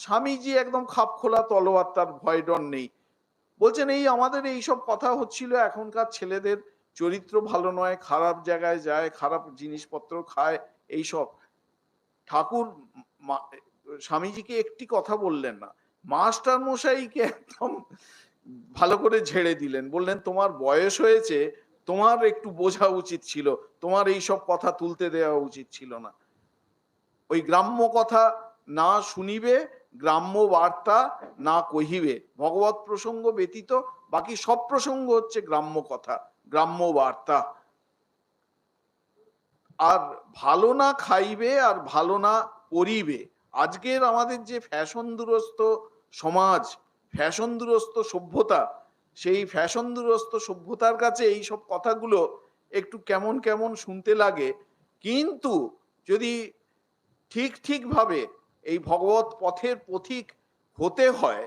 স্বামীজি একদম খাপ খোলা তলোয়ার, তার ভয় ডর নেই। বলছেন এই আমাদের এই সব কথা হচ্ছিল, এখনকার ছেলেদের চরিত্র ভালো নয়, খারাপ জায়গায় যায়, খারাপ জিনিসপত্র খায়, এই সব। ঠাকুর স্বামীজিকে একটি কথা বললেন না, মাস্টার মশাইকে একদম ভালো করে ঝেড়ে দিলেন, বললেন তোমার বয়স হয়েছে, তোমার একটু বোঝা উচিত ছিল, তোমার এই সব কথা তুলতে দেওয়া উচিত ছিল না। ওই গ্রাম্য কথা না শুনিবে, গ্রাম্য বার্তা না কহিবে। ভগবত প্রসঙ্গ ব্যতীত বাকি সব প্রসঙ্গ হচ্ছে গ্রাম্য কথা, গ্রাম্য বার্তা। আর ভালো না খাইবে আর ভালো না পরিবে। আজকের আমাদের যে ফ্যাশন দুরস্ত সমাজ, ফ্যাশন দুরস্ত সভ্যতা, সেই ফ্যাশন দুরস্ত সভ্যতার কাছে এই সব কথাগুলো একটু কেমন কেমন শুনতে লাগে। কিন্তু যদি ঠিক ভাবে এই ভগবত পথের পথিক হতে হয়,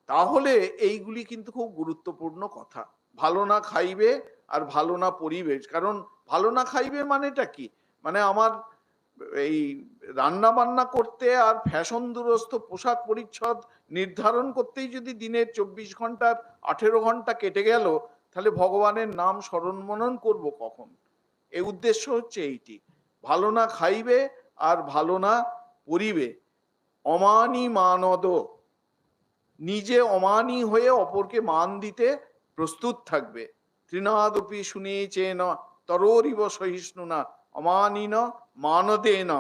তাহলে এইগুলি কিন্তু খুব গুরুত্বপূর্ণ কথা। ভালো না খাইবে আর ভালো না পরিবেশ। কারণ ভালো না খাইবে মানেটা কি, মানে আমার এই রান্না বান্না করতে আর ফ্যাশন দুরস্ত পোশাক পরিচ্ছদ নির্ধারণ করতেই যদি দিনের 24 ঘন্টার 18 ঘন্টা কেটে গেল, তাহলে ভগবানের নাম স্মরণ মনন করবো কখন? এই উদ্দেশ্য হচ্ছে এইটি। ভালো না খাইবে আর ভালো না পরিবে। অমানি মানদ, নিজে অমানি হয়ে অপরকে মান দিতে প্রস্তুত থাকবে। তৃণাদপি শুনেছেন তরোরিব সহিষ্ণুনা অমানিন মানদেন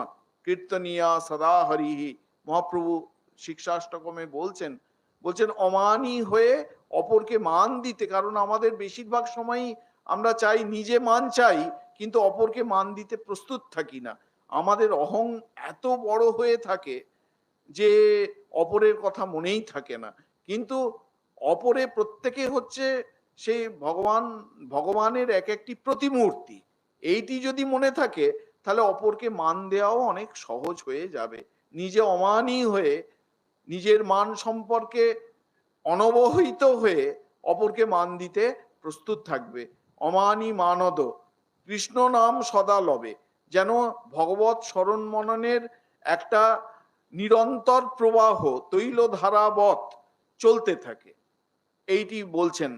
কীর্তনিয়া সদা হরিহি। মহাপ্রভু শিক্ষাষ্টকমে বলছেন অমানি হয়ে অপরকে মান দিতে। কারণ আমাদের বেশিরভাগ সময়ই আমরা চাই, নিজে মান চাই, কিন্তু অপরকে মান দিতে প্রস্তুত থাকি না। আমাদের অহং এত বড় হয়ে থাকে যে অপরের কথা মনেই থাকে না। কিন্তু অপরে প্রত্যেকে হচ্ছে সেই ভগবানের এক একটি প্রতিমূর্তি। এইটি যদি মনে থাকে, তাহলে অপরকে মান দেওয়াও অনেক সহজ হয়ে যাবে। নিজে অমানই হয়ে, নিজের মান সম্পর্কে অনবহিত হয়ে অপরকে মান দিতে প্রস্তুত থাকবে। অমানি মানদ, কৃষ্ণ নাম সদা লবে। যেন ভগবত স্মরণ মননের একটা নিরন্তর প্রবাহ তৈল ধারাবৎ চলতে থাকে, এইটি বলছেন।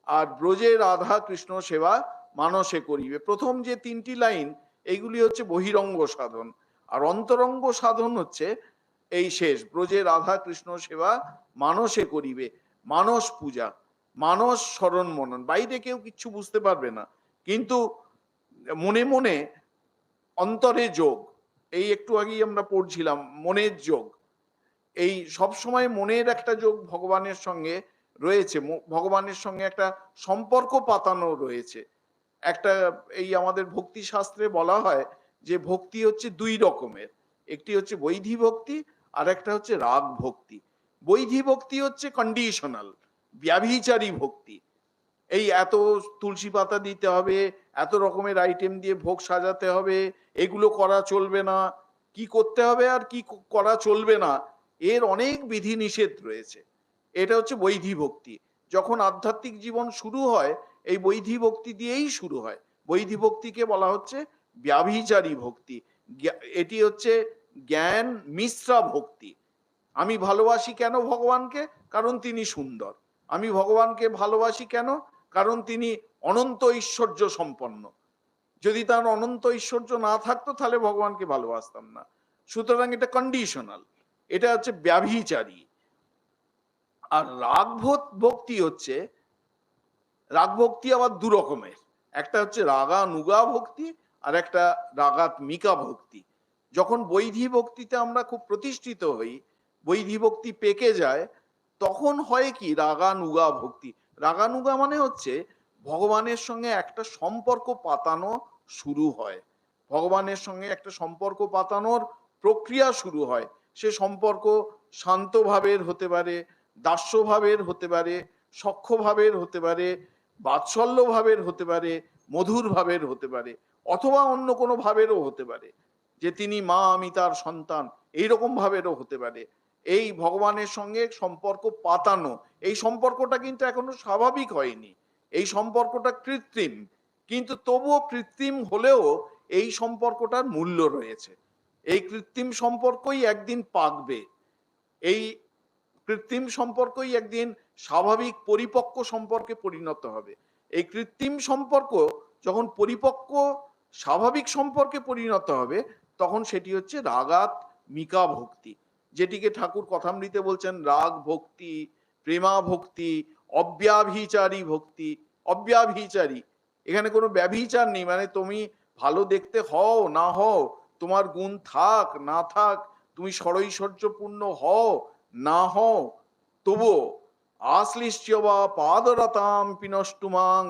আর ব্রজে রাধা কৃষ্ণ সেবা মানসে করিবে। প্রথম যে তিনটি লাইন, এইগুলি হচ্ছে বহিরঙ্গ সাধন, আর অন্তরঙ্গ সাধন হচ্ছে এই শেষ, ব্রজে রাধা কৃষ্ণ সেবা মানসে করিবে। মানস পূজা, মানস স্মরণ মনন। বাইরে কেউ কিচ্ছু বুঝতে পারবে না, কিন্তু মনে মনে অন্তরে যোগ। এই একটু আগেই আমরা পড়ছিলাম মনের যোগ। এই সব সময় মনের একটা যোগ ভগবানের সঙ্গে রয়েছে, ভগবানের সঙ্গে একটা সম্পর্ক পাতানো রয়েছে। একটা এই আমাদের ভক্তি শাস্ত্রে বলা হয় যে ভক্তি হচ্ছে দুই রকমের, একটি হচ্ছে বৈধি ভক্তি আর একটা হচ্ছে রাগ ভক্তি। বৈধি ভক্তি হচ্ছে কন্ডিশনাল, ব্যভিচারী ভক্তি। এই এত তুলসী পাতা দিতে হবে, এত রকমের আইটেম দিয়ে ভোগ সাজাতে হবে, এগুলো করা চলবে না, কি করতে হবে আর কি করা চলবে না, এর অনেক বিধি নিষেধ রয়েছে। এটা হচ্ছে বৈধি ভক্তি। যখন আধ্যাত্মিক জীবন শুরু হয়, এই বৈধি ভক্তি দিয়েই শুরু হয়। বৈধি ভক্তিকে বলা হচ্ছে ব্যভিচারী ভক্তি। এটি হচ্ছে জ্ঞান মিশ্রা ভক্তি। আমি ভালোবাসি কেন ভগবানকে? কারণ তিনি সুন্দর। আমি ভগবানকে ভালোবাসি কেন? কারণ তিনি অনন্ত ঐশ্বর্য সম্পন্ন। যদি তার অনন্ত ঐশ্বর্য না থাকতো, তাহলে ভগবানকে ভালোবাসতাম না। সুতরাং এটা কন্ডিশনাল, এটা হচ্ছে ব্যভিচারী। আর রাগ ভক্তি হচ্ছে, রাগ ভক্তি আবার দু রকমের, একটা হচ্ছে রাগানুগা ভক্তি আর একটা রাগাত্মিকা ভক্তি। যখন বৈধি ভক্তিতে আমরা খুব প্রতিষ্ঠিত হই, বৈধি ভক্তি পেকে যায়, তখন হয় কি রাগানুগা ভক্তি। রাগানুগা মানে হচ্ছে ভগবানের সঙ্গে একটা সম্পর্ক পাতানো শুরু হয়। ভগবানের সঙ্গে একটা সম্পর্ক পাতানোর প্রক্রিয়া শুরু হয়। সে সম্পর্ক শান্ত ভাবের হতে পারে, দাস্য ভাবের হতে পারে, সখ্য ভাবের হতে পারে, বাৎসল্য ভাবের হতে পারে, মধুর ভাবের হতে পারে, অথবা অন্য কোনো ভাবেরও হতে পারে, যে তিনি মা আমি তার সন্তান, এইরকম ভাবেরও হতে পারে। এই ভগবানের সঙ্গে সম্পর্ক পাতানো, এই সম্পর্কটা কিন্তু এখনো স্বাভাবিক হয়নি, এই সম্পর্কটা কৃত্রিম, কিন্তু তবুও কৃত্রিম হলেও এই সম্পর্কটার মূল্য রয়েছে। এই কৃত্রিম সম্পর্কই একদিন পাকবে, এই কৃত্রিম সম্পর্কই একদিন স্বাভাবিক পরিপক্ক সম্পর্কে পরিণত হবে। এই কৃত্রিম সম্পর্ক যখন পরিপক্ক স্বাভাবিক সম্পর্কে পরিণত হবে, তখন সেটি হচ্ছে রাগাত্মিকা ভক্তি, যেটিকে ঠাকুর কথামৃতে বলছেন রাগ ভক্তি, প্রেমা ভক্তি, অব্যাভিচারী ভক্তি। অব্যাভিচারী, এখানে কোনো ব্যভিচার নেই, মানে তুমি ভালো দেখতে হও না হও, তোমার গুণ থাক না থাক, তুমি সরৈশ্বর্যপূর্ণ হও না হও, তবুও আশ্লিষ্যবা পাদরতাম পিনষ্টুমাং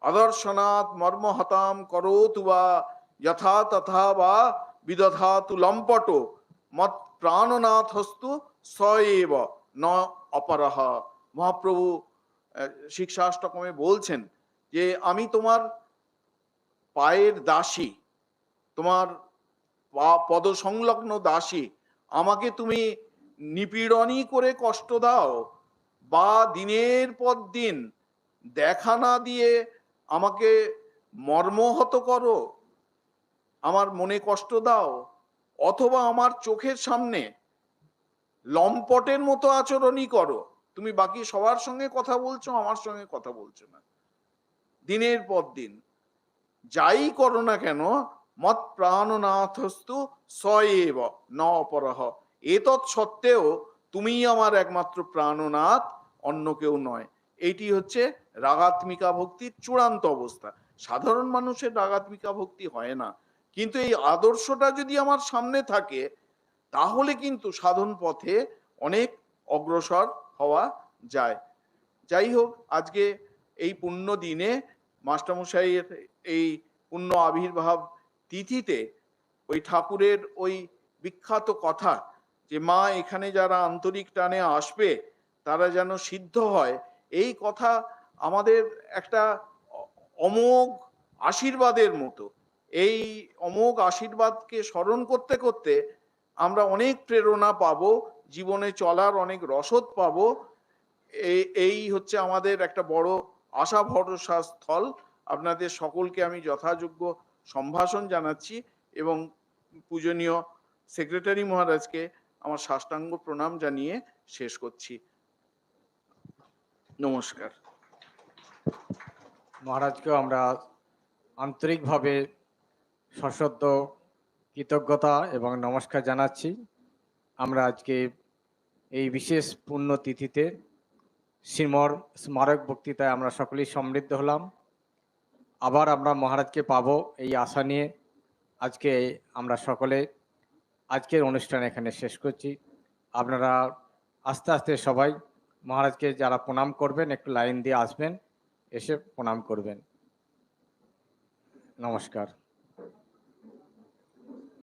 আদর্শনাৎ মর্মহতাম করোতু বা যথা তথা বা বিদধাতু লম্পট মত প্রাণনাথ হস্তু সয়েব ন অপরহ। মহাপ্রভু শিক্ষাষ্টকমে বলছেন যে আমি তোমার পায়ের দাসী, তোমার পদ সংলগ্ন দাসী, আমাকে তুমি নিপীড়নই করে কষ্ট দাও, বা দিনের পর দিন দেখা না দিয়ে আমাকে মর্মহত করো, আমার মনে কষ্ট দাও, অথবা আমার চোখের সামনে লম্পটের মতো আচরণই করো, তুমি বাকি সবার সঙ্গে কথা বলছো, আমার সঙ্গে কথা বলছো না, দিনের পর দিন যাই করো না কেন, মত প্রাণনাথস্তু সয়েব ন অপরহ, এতৎ সত্ত্বেও তুমি আমার একমাত্র প্রাণনাথ, অন্য কেউ নয়। এইটি হচ্ছে রাগাত্মিকা ভক্তির চূড়ান্ত অবস্থা। সাধারণ মানুষের রাগাত্মিকা ভক্তি হয় না, কিন্তু এই আদর্শটা যদি আমার সামনে থাকে, তাহলে কিন্তু সাধন পথে অনেক অগ্রসর হওয়া যায়। যাই হোক, আজকে এই পুণ্য দিনে মাস্টারমশাইয়ের এই পুণ্য আবির্ভাব তিথিতে ওই ঠাকুরের ওই বিখ্যাত কথা যে মা এখানে যারা আন্তরিক টানে আসবে তারা যেন সিদ্ধ হয়, এই কথা আমাদের একটা অমোঘ আশীর্বাদের মতো। এই অমোঘ আশীর্বাদকে স্মরণ করতে করতে আমরা অনেক প্রেরণা পাবো, জীবনে চলার অনেক রসদ পাবো। এই হচ্ছে আমাদের একটা বড় আশা ভরসা স্থল। আপনাদের সকলকে আমি যথাযোগ্য সম্ভাষণ জানাচ্ছি এবং পূজনীয় সেক্রেটারি মহারাজকে আমার সাষ্টাঙ্গ প্রণাম জানিয়ে শেষ করছি। নমস্কার। মহারাজকেও আমরা আন্তরিকভাবে সশ্রদ্ধ কৃতজ্ঞতা এবং নমস্কার জানাচ্ছি। আমরা আজকে এই বিশেষ পুণ্যতিথিতে শ্রীমর স্মারক বক্তৃতায় আমরা সকলেই সমৃদ্ধ হলাম। আবার আমরা মহারাজকে পাবো এই আশা নিয়ে আজকে আমরা সকলে আজকের অনুষ্ঠান এখানে শেষ করছি। আপনারা আস্তে আস্তে সবাই মহারাজকে যারা প্রণাম করবেন একটু লাইন দিয়ে আসবেন, এসে প্রণাম করবেন। নমস্কার।